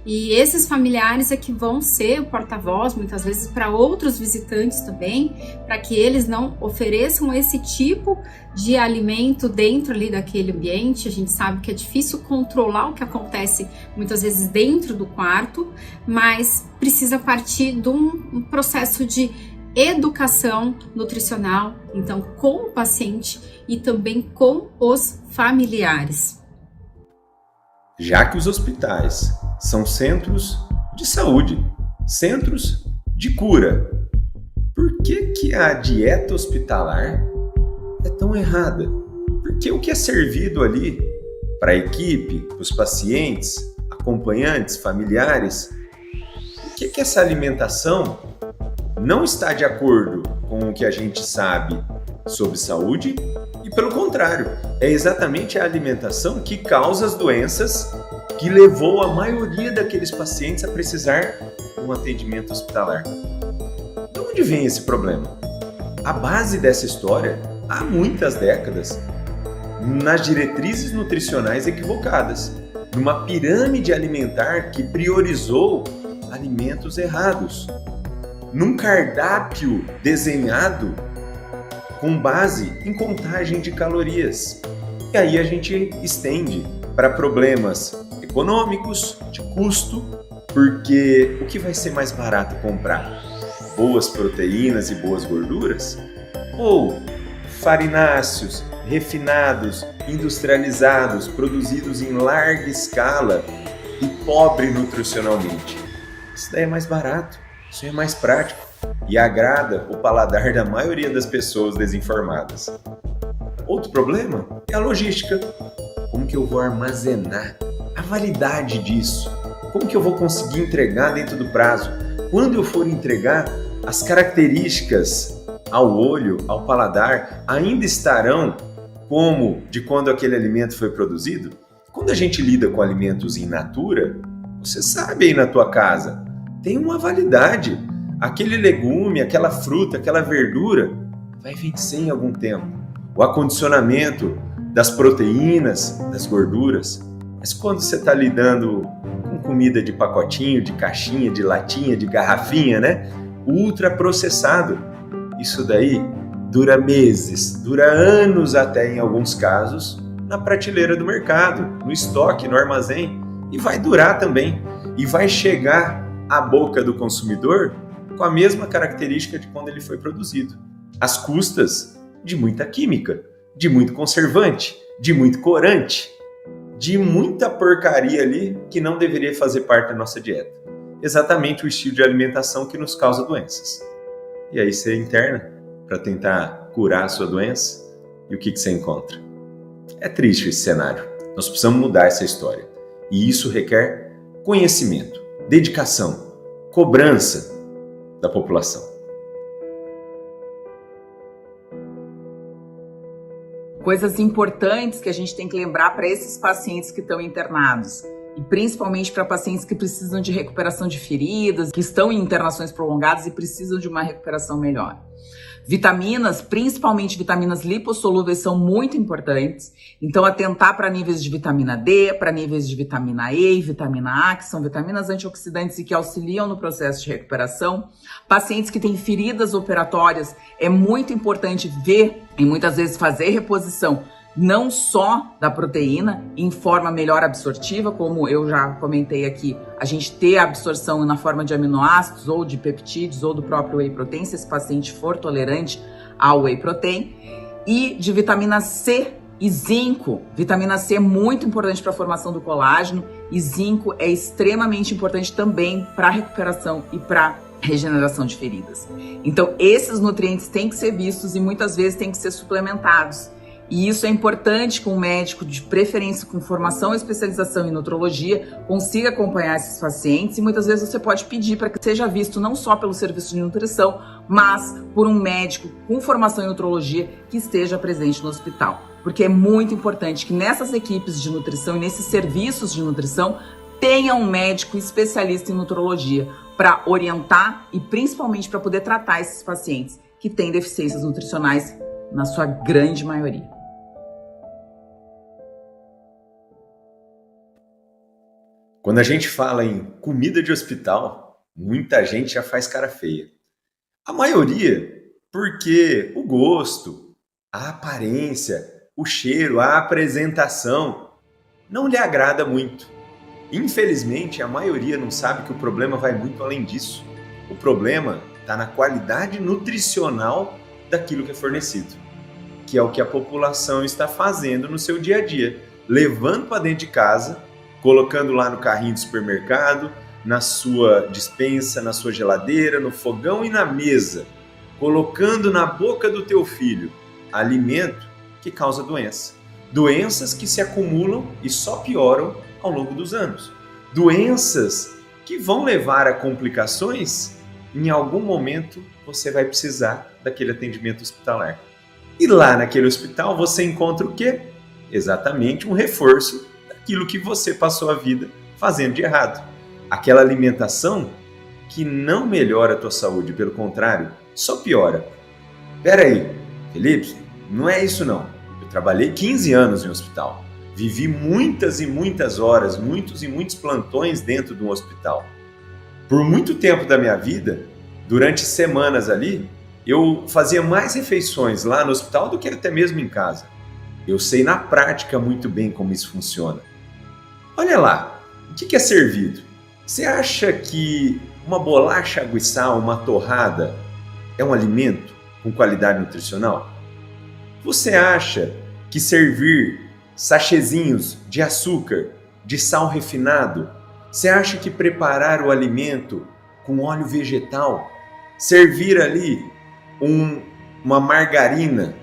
J: E esses familiares é que vão ser o porta-voz, muitas vezes, para outros visitantes também, para que eles não ofereçam esse tipo de alimento dentro ali daquele ambiente. A gente sabe que é difícil controlar o que acontece muitas vezes dentro do quarto, mas precisa partir de um processo de educação nutricional, então com o paciente e também com os familiares.
A: Já que os hospitais são centros de saúde, centros de cura, que a dieta hospitalar é tão errada? Porque o que é servido ali para a equipe, para os pacientes, acompanhantes, familiares, por que essa alimentação não está de acordo com o que a gente sabe sobre saúde? E pelo contrário, é exatamente a alimentação que causa as doenças que levou a maioria daqueles pacientes a precisar de um atendimento hospitalar. De onde vem esse problema? A base dessa história, há muitas décadas, nas diretrizes nutricionais equivocadas, numa pirâmide alimentar que priorizou alimentos errados, num cardápio desenhado com base em contagem de calorias. E aí a gente estende para problemas econômicos, de custo, porque o que vai ser mais barato comprar? Boas proteínas e boas gorduras? Ou farináceos, refinados, industrializados, produzidos em larga escala e pobre nutricionalmente? Isso daí é mais barato, isso é mais prático e agrada o paladar da maioria das pessoas desinformadas. Outro problema é a logística. Como que eu vou armazenar? A validade disso? Como que eu vou conseguir entregar dentro do prazo? Quando eu for entregar, as características ao olho, ao paladar, ainda estarão como de quando aquele alimento foi produzido? Quando a gente lida com alimentos in natura, você sabe aí na tua casa, tem uma validade. Aquele legume, aquela fruta, aquela verdura vai vencer em algum tempo. O acondicionamento das proteínas, das gorduras. Mas quando você está lidando com comida de pacotinho, de caixinha, de latinha, de garrafinha, né? Ultraprocessado, isso daí dura meses, dura anos até em alguns casos, na prateleira do mercado, no estoque, no armazém, e vai durar também, e vai chegar à boca do consumidor com a mesma característica de quando ele foi produzido, às custas de muita química, de muito conservante, de muito corante, de muita porcaria ali que não deveria fazer parte da nossa dieta. Exatamente o estilo de alimentação que nos causa doenças. E aí você interna para tentar curar a sua doença e o que você encontra? É triste esse cenário. Nós precisamos mudar essa história. E isso requer conhecimento, dedicação, cobrança da população.
I: Coisas importantes que a gente tem que lembrar para esses pacientes que estão internados. E principalmente para pacientes que precisam de recuperação de feridas, que estão em internações prolongadas e precisam de uma recuperação melhor. Vitaminas, principalmente vitaminas lipossolúveis, são muito importantes. Então, atentar para níveis de vitamina D, para níveis de vitamina E e vitamina A, que são vitaminas antioxidantes e que auxiliam no processo de recuperação. Pacientes que têm feridas operatórias, é muito importante ver e muitas vezes fazer reposição não só da proteína em forma melhor absortiva, como eu já comentei aqui, a gente ter a absorção na forma de aminoácidos ou de peptídeos ou do próprio whey protein, se esse paciente for tolerante ao whey protein, e de vitamina C e zinco. Vitamina C é muito importante para a formação do colágeno e zinco é extremamente importante também para a recuperação e para regeneração de feridas. Então, esses nutrientes têm que ser vistos e muitas vezes têm que ser suplementados. E isso é importante que um médico, de preferência com formação e especialização em nutrologia, consiga acompanhar esses pacientes e muitas vezes você pode pedir para que seja visto não só pelo serviço de nutrição, mas por um médico com formação em nutrologia que esteja presente no hospital. Porque é muito importante que nessas equipes de nutrição e nesses serviços de nutrição tenha um médico especialista em nutrologia para orientar e principalmente para poder tratar esses pacientes que têm deficiências nutricionais na sua grande maioria.
A: Quando a gente fala em comida de hospital, muita gente já faz cara feia. A maioria porque o gosto, a aparência, o cheiro, a apresentação não lhe agrada muito. Infelizmente, a maioria não sabe que o problema vai muito além disso. O problema está na qualidade nutricional daquilo que é fornecido, que é o que a população está fazendo no seu dia a dia, levando para dentro de casa, colocando lá no carrinho do supermercado, na sua despensa, na sua geladeira, no fogão e na mesa, colocando na boca do teu filho alimento que causa doença. Doenças que se acumulam e só pioram ao longo dos anos. Doenças que vão levar a complicações. Em algum momento você vai precisar daquele atendimento hospitalar. E lá naquele hospital você encontra o quê? Exatamente um reforço daquilo que você passou a vida fazendo de errado. Aquela alimentação que não melhora a tua saúde, pelo contrário, só piora. Pera aí, Felipe, não é isso não. Eu trabalhei 15 anos em hospital. Vivi muitas e muitas horas, muitos e muitos plantões dentro de um hospital. Por muito tempo da minha vida, durante semanas ali, eu fazia mais refeições lá no hospital do que até mesmo em casa. Eu sei na prática muito bem como isso funciona. Olha lá, o que é servido? Você acha que uma bolacha água e sal, uma torrada, é um alimento com qualidade nutricional? Você acha que servir sachêzinhos de açúcar, de sal refinado, você acha que preparar o alimento com óleo vegetal, servir ali uma margarina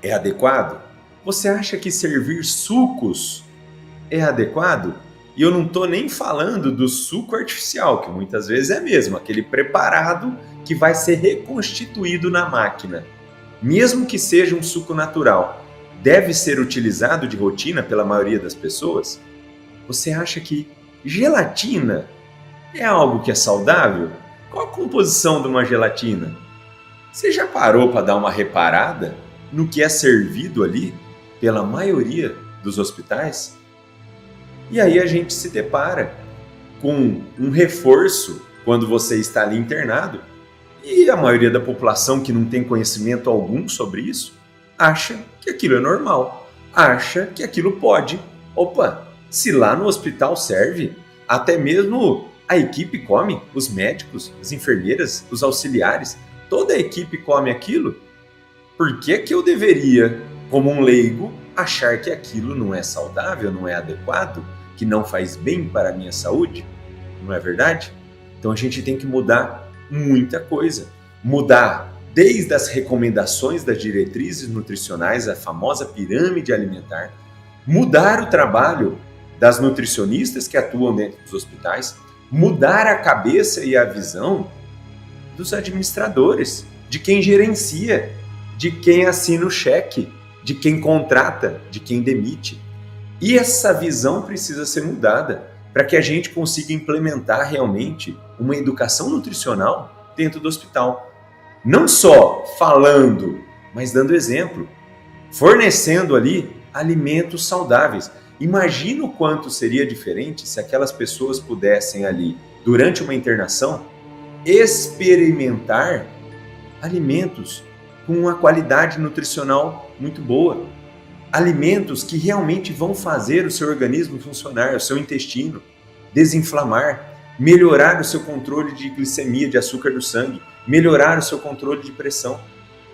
A: é adequado? Você acha que servir sucos é adequado? E eu não estou nem falando do suco artificial, que muitas vezes é mesmo, aquele preparado que vai ser reconstituído na máquina. Mesmo que seja um suco natural, deve ser utilizado de rotina pela maioria das pessoas? Você acha que gelatina é algo que é saudável? Qual a composição de uma gelatina? Você já parou para dar uma reparada no que é servido ali pela maioria dos hospitais? E aí a gente se depara com um reforço quando você está ali internado e a maioria da população que não tem conhecimento algum sobre isso acha que aquilo é normal, acha que aquilo pode. Opa, se lá no hospital serve, até mesmo a equipe come, os médicos, as enfermeiras, os auxiliares, toda a equipe come aquilo, por que que eu deveria, como um leigo, achar que aquilo não é saudável, não é adequado, que não faz bem para a minha saúde? Não é verdade? Então a gente tem que mudar muita coisa. Mudar desde as recomendações das diretrizes nutricionais, a famosa pirâmide alimentar, mudar o trabalho das nutricionistas que atuam dentro dos hospitais, mudar a cabeça e a visão dos administradores, de quem gerencia, de quem assina o cheque, de quem contrata, de quem demite. E essa visão precisa ser mudada para que a gente consiga implementar realmente uma educação nutricional dentro do hospital. Não só falando, mas dando exemplo, fornecendo ali alimentos saudáveis. Imagina o quanto seria diferente se aquelas pessoas pudessem ali, durante uma internação, experimentar alimentos com uma qualidade nutricional muito boa. Alimentos que realmente vão fazer o seu organismo funcionar, o seu intestino, desinflamar, melhorar o seu controle de glicemia, de açúcar do sangue, melhorar o seu controle de pressão,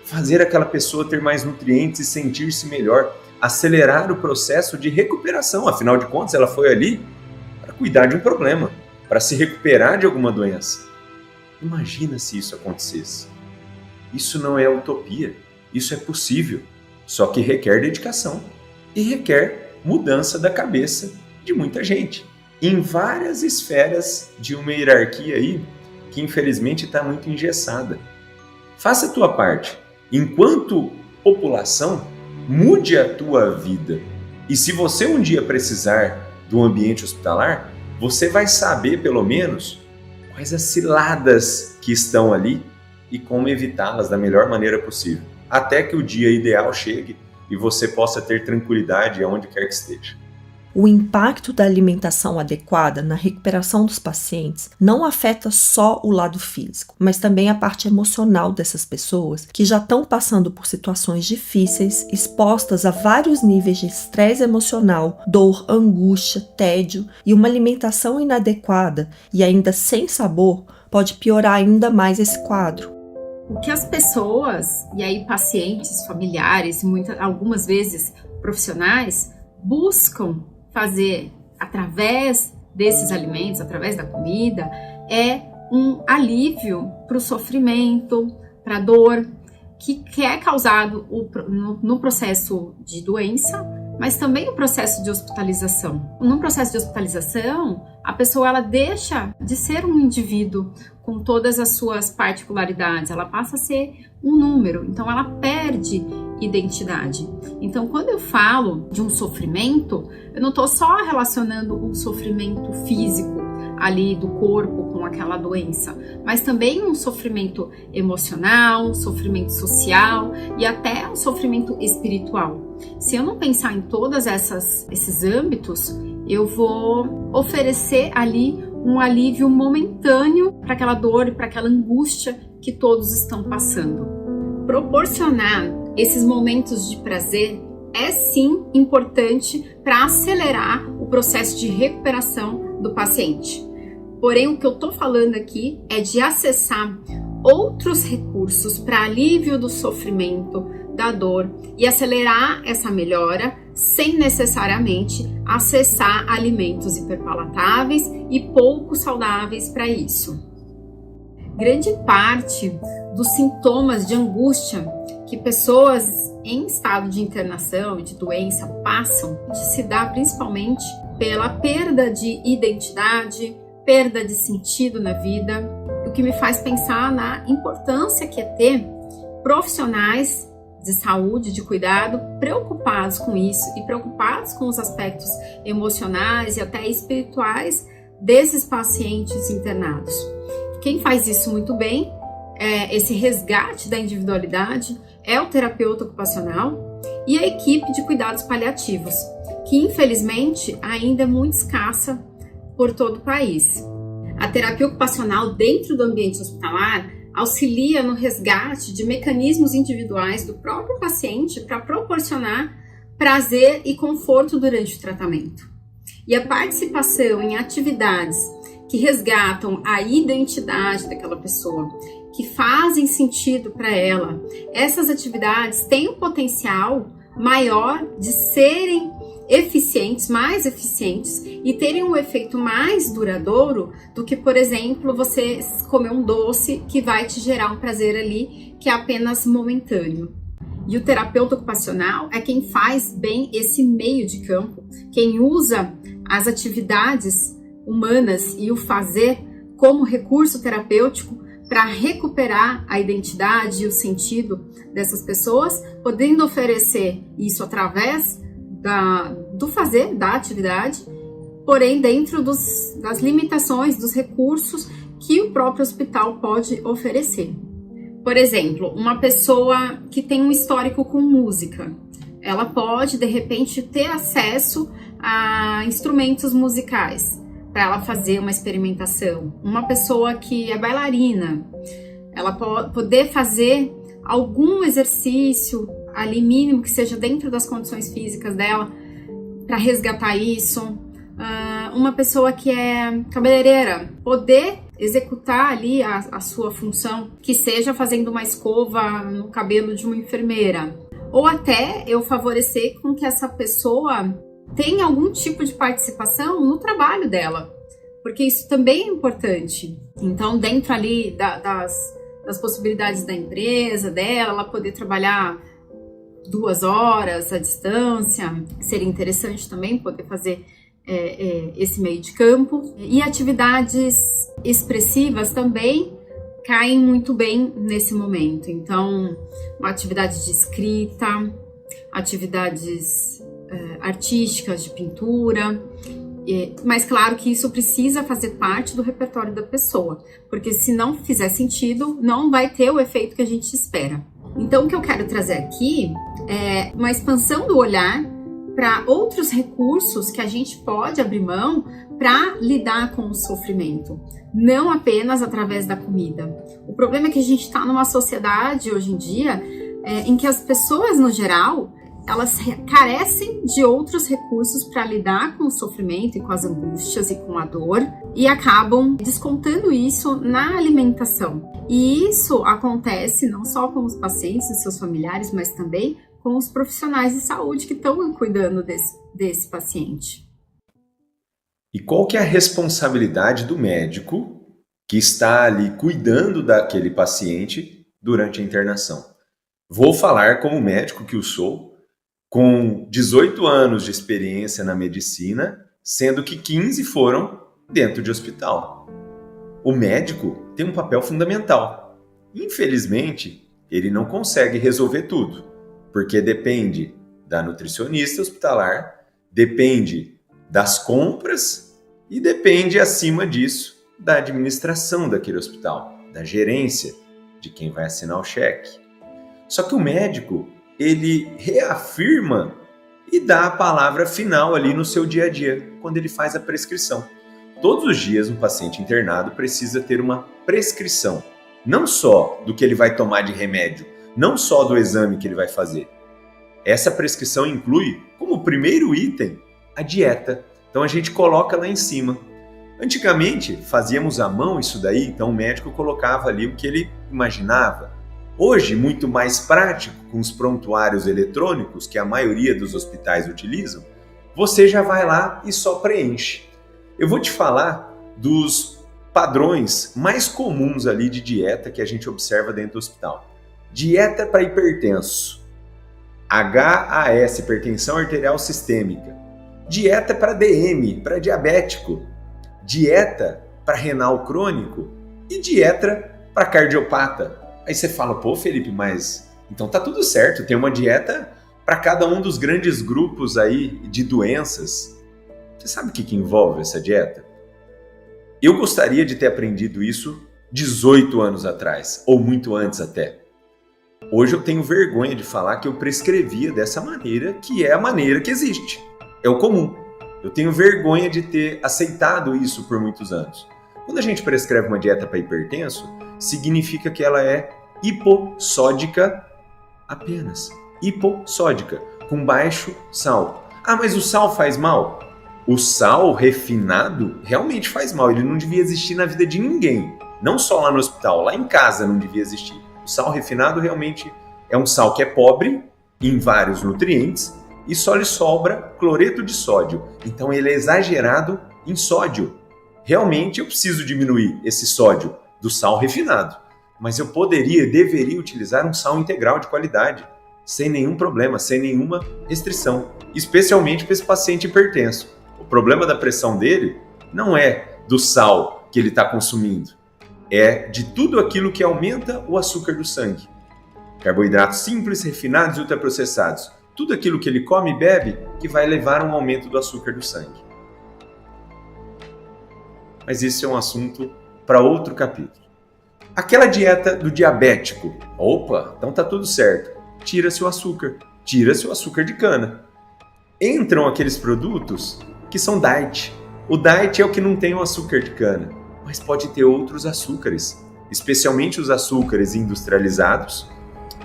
A: fazer aquela pessoa ter mais nutrientes e sentir-se melhor, acelerar o processo de recuperação. Afinal de contas, ela foi ali para cuidar de um problema, para se recuperar de alguma doença. Imagina se isso acontecesse. Isso não é utopia, isso é possível, só que requer dedicação e requer mudança da cabeça de muita gente, em várias esferas de uma hierarquia aí que infelizmente está muito engessada. Faça a tua parte. Enquanto população, mude a tua vida. E se você um dia precisar do ambiente hospitalar, você vai saber pelo menos quais as ciladas que estão ali e como evitá-las da melhor maneira possível, até que o dia ideal chegue e você possa ter tranquilidade aonde quer que esteja.
E: O impacto da alimentação adequada na recuperação dos pacientes não afeta só o lado físico, mas também a parte emocional dessas pessoas que já estão passando por situações difíceis, expostas a vários níveis de estresse emocional, dor, angústia, tédio, e uma alimentação inadequada e ainda sem sabor pode piorar ainda mais esse quadro.
J: O que as pessoas, e aí pacientes, familiares, algumas vezes profissionais, buscam fazer através desses alimentos, através da comida, é um alívio para o sofrimento, para dor, que é causado no processo de doença, mas também no processo de hospitalização. No processo de hospitalização, a pessoa ela deixa de ser um indivíduo com todas as suas particularidades, ela passa a ser um número, então ela perde identidade. Então, quando eu falo de um sofrimento, eu não estou só relacionando um sofrimento físico ali do corpo com aquela doença, mas também um sofrimento emocional, um sofrimento social e até um sofrimento espiritual. Se eu não pensar em todos esses âmbitos, eu vou oferecer ali um alívio momentâneo para aquela dor e para aquela angústia que todos estão passando. Proporcionar esses momentos de prazer é sim importante para acelerar o processo de recuperação do paciente. Porém, o que eu estou falando aqui é de acessar outros recursos para alívio do sofrimento, da dor e acelerar essa melhora sem necessariamente acessar alimentos hiperpalatáveis e pouco saudáveis para isso. Grande parte dos sintomas de angústia que pessoas em estado de internação e de doença passam se dá principalmente pela perda de identidade, perda de sentido na vida, o que me faz pensar na importância que é ter profissionais de saúde, de cuidado, preocupados com isso e preocupados com os aspectos emocionais e até espirituais desses pacientes internados. Quem faz isso muito bem, esse resgate da individualidade, é o terapeuta ocupacional e a equipe de cuidados paliativos, que infelizmente ainda é muito escassa por todo o país. A terapia ocupacional dentro do ambiente hospitalar auxilia no resgate de mecanismos individuais do próprio paciente para proporcionar prazer e conforto durante o tratamento. E a participação em atividades que resgatam a identidade daquela pessoa, que fazem sentido para ela, essas atividades têm um potencial maior de serem eficientes, mais eficientes e terem um efeito mais duradouro do que, por exemplo, você comer um doce que vai te gerar um prazer ali que é apenas momentâneo. E o terapeuta ocupacional é quem faz bem esse meio de campo, quem usa as atividades humanas e o fazer como recurso terapêutico para recuperar a identidade e o sentido dessas pessoas, podendo oferecer isso através do fazer, da atividade, porém dentro das limitações, dos recursos que o próprio hospital pode oferecer. Por exemplo, uma pessoa que tem um histórico com música, ela pode, de repente, ter acesso a instrumentos musicais para ela fazer uma experimentação. Uma pessoa que é bailarina, ela pode poder fazer algum exercício ali mínimo que seja dentro das condições físicas dela para resgatar isso. Uma pessoa que é cabeleireira, poder executar ali a sua função, que seja fazendo uma escova no cabelo de uma enfermeira. Ou até eu favorecer com que essa pessoa tenha algum tipo de participação no trabalho dela, porque isso também é importante. Então, dentro ali das possibilidades da empresa dela, ela poder trabalhar 2 horas à distância, seria interessante também poder fazer esse meio de campo. E atividades expressivas também caem muito bem nesse momento. Então, uma atividade de escrita, atividades artísticas de pintura, mas claro que isso precisa fazer parte do repertório da pessoa, porque se não fizer sentido, não vai ter o efeito que a gente espera. Então, o que eu quero trazer aqui é uma expansão do olhar para outros recursos que a gente pode abrir mão para lidar com o sofrimento, não apenas através da comida. O problema é que a gente está numa sociedade hoje em dia em que as pessoas, no geral, elas carecem de outros recursos para lidar com o sofrimento e com as angústias e com a dor e acabam descontando isso na alimentação. E isso acontece não só com os pacientes e seus familiares, mas também com os profissionais de saúde que estão cuidando desse paciente.
A: E qual que é a responsabilidade do médico que está ali cuidando daquele paciente durante a internação. Vou falar como médico que eu sou, com 18 anos de experiência na medicina, sendo que 15 foram dentro de hospital. O médico tem um papel fundamental. Infelizmente, ele não consegue resolver tudo, porque depende da nutricionista hospitalar, depende das compras e depende, acima disso, da administração daquele hospital, da gerência, de quem vai assinar o cheque. Só que o médico, ele reafirma e dá a palavra final ali no seu dia a dia, quando ele faz a prescrição. Todos os dias um paciente internado precisa ter uma prescrição, não só do que ele vai tomar de remédio, não só do exame que ele vai fazer. Essa prescrição inclui, como primeiro item, a dieta. Então a gente coloca lá em cima. Antigamente fazíamos à mão isso daí, então o médico colocava ali o que ele imaginava. Hoje, muito mais prático, com os prontuários eletrônicos que a maioria dos hospitais utilizam, você já vai lá e só preenche. Eu vou te falar dos padrões mais comuns ali de dieta que a gente observa dentro do hospital. Dieta para hipertenso, HAS, hipertensão arterial sistêmica. Dieta para DM, para diabético. Dieta para renal crônico e dieta para cardiopata. Aí você fala, pô, Felipe, mas então tá tudo certo, tem uma dieta para cada um dos grandes grupos aí de doenças. Você sabe o que envolve essa dieta? Eu gostaria de ter aprendido isso 18 anos atrás, ou muito antes até. Hoje eu tenho vergonha de falar que eu prescrevia dessa maneira, que é a maneira que existe. É o comum. Eu tenho vergonha de ter aceitado isso por muitos anos. Quando a gente prescreve uma dieta para hipertenso, significa que ela é hipossódica apenas. Hipossódica, com baixo sal. Ah, mas o sal faz mal? O sal refinado realmente faz mal. Ele não devia existir na vida de ninguém. Não só lá no hospital, lá em casa não devia existir. O sal refinado realmente é um sal que é pobre em vários nutrientes e só lhe sobra cloreto de sódio. Então ele é exagerado em sódio. Realmente eu preciso diminuir esse sódio do sal refinado. Mas eu deveria utilizar um sal integral de qualidade, sem nenhum problema, sem nenhuma restrição, especialmente para esse paciente hipertenso. O problema da pressão dele não é do sal que ele está consumindo, é de tudo aquilo que aumenta o açúcar do sangue. Carboidratos simples, refinados e ultraprocessados. Tudo aquilo que ele come e bebe que vai levar a um aumento do açúcar do sangue. Mas isso é um assunto para outro capítulo. Aquela dieta do diabético. Opa, então tá tudo certo. Tira-se o açúcar de cana. Entram aqueles produtos que são diet. O diet é o que não tem o açúcar de cana, mas pode ter outros açúcares, especialmente os açúcares industrializados,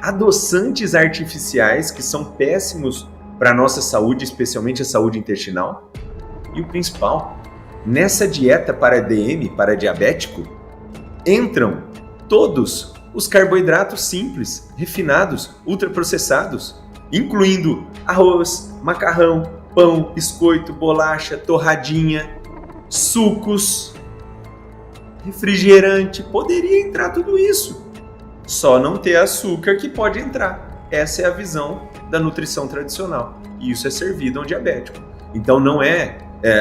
A: adoçantes artificiais que são péssimos para a nossa saúde, especialmente a saúde intestinal. E o principal, nessa dieta para DM, para diabético, entram todos os carboidratos simples, refinados, ultraprocessados, incluindo arroz, macarrão, pão, biscoito, bolacha, torradinha, sucos, refrigerante. Poderia entrar tudo isso. Só não ter açúcar que pode entrar. Essa é a visão da nutrição tradicional. E isso é servido a um diabético. Então não é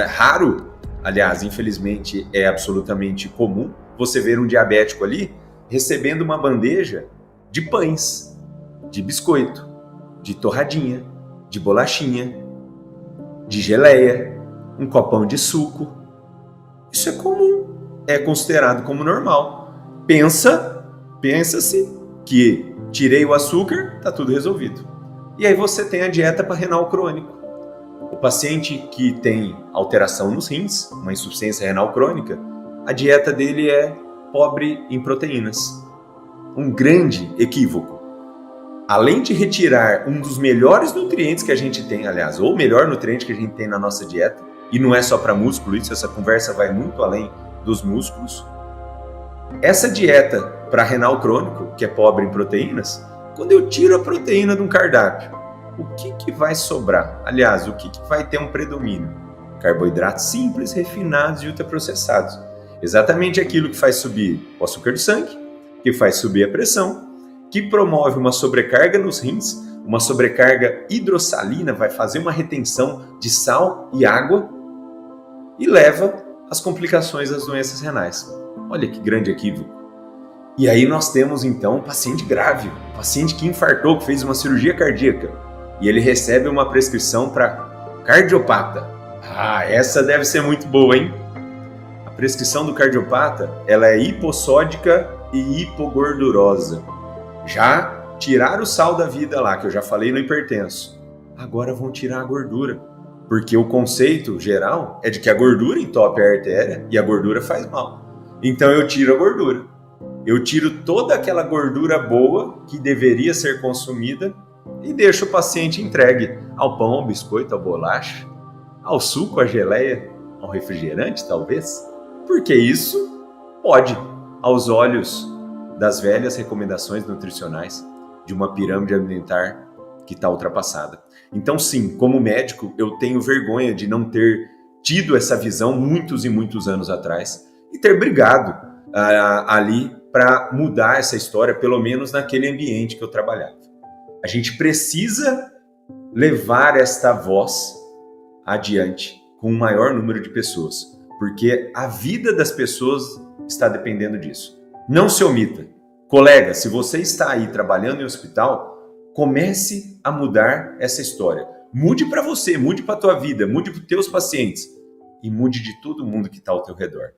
A: raro, aliás, infelizmente é absolutamente comum, você ver um diabético ali recebendo uma bandeja de pães, de biscoito, de torradinha, de bolachinha, de geleia, um copão de suco. Isso é comum, é considerado como normal. Pensa-se que tirei o açúcar, está tudo resolvido. E aí você tem a dieta para renal crônico. O paciente que tem alteração nos rins, uma insuficiência renal crônica, a dieta dele é pobre em proteínas. Um grande equívoco. Além de retirar um dos melhores nutrientes que a gente tem, aliás, ou o melhor nutriente que a gente tem na nossa dieta, e não é só para músculo, essa conversa vai muito além dos músculos. Essa dieta para renal crônico, que é pobre em proteínas, quando eu tiro a proteína de um cardápio, o que vai sobrar? Aliás, o que vai ter um predomínio? Carboidratos simples, refinados e ultraprocessados. Exatamente aquilo que faz subir o açúcar do sangue, que faz subir a pressão que promove uma sobrecarga nos rins, uma sobrecarga hidrossalina, vai fazer uma retenção de sal e água e leva às complicações das doenças renais. Olha que grande equívoco. E aí nós temos então um paciente grave, um paciente que infartou, que fez uma cirurgia cardíaca, e ele recebe uma prescrição para cardiopata. Ah, essa deve ser muito boa, hein? A prescrição do cardiopata, ela é hipossódica e hipogordurosa. Já tiraram o sal da vida lá, que eu já falei no hipertenso. Agora vão tirar a gordura, porque o conceito geral é de que a gordura entope a artéria e a gordura faz mal. Então eu tiro a gordura. Eu tiro toda aquela gordura boa que deveria ser consumida e deixo o paciente entregue ao pão, ao biscoito, à bolacha, ao suco, à geleia, ao refrigerante, talvez. Porque isso pode, aos olhos das velhas recomendações nutricionais de uma pirâmide alimentar que está ultrapassada. Então, sim, como médico, eu tenho vergonha de não ter tido essa visão muitos e muitos anos atrás e ter brigado ali para mudar essa história, pelo menos naquele ambiente que eu trabalhava. A gente precisa levar esta voz adiante com um maior número de pessoas, porque a vida das pessoas está dependendo disso. Não se omita. Colega, se você está aí trabalhando em hospital, comece a mudar essa história. Mude para você, mude para a tua vida, mude para os teus pacientes e mude de todo mundo que está ao teu redor.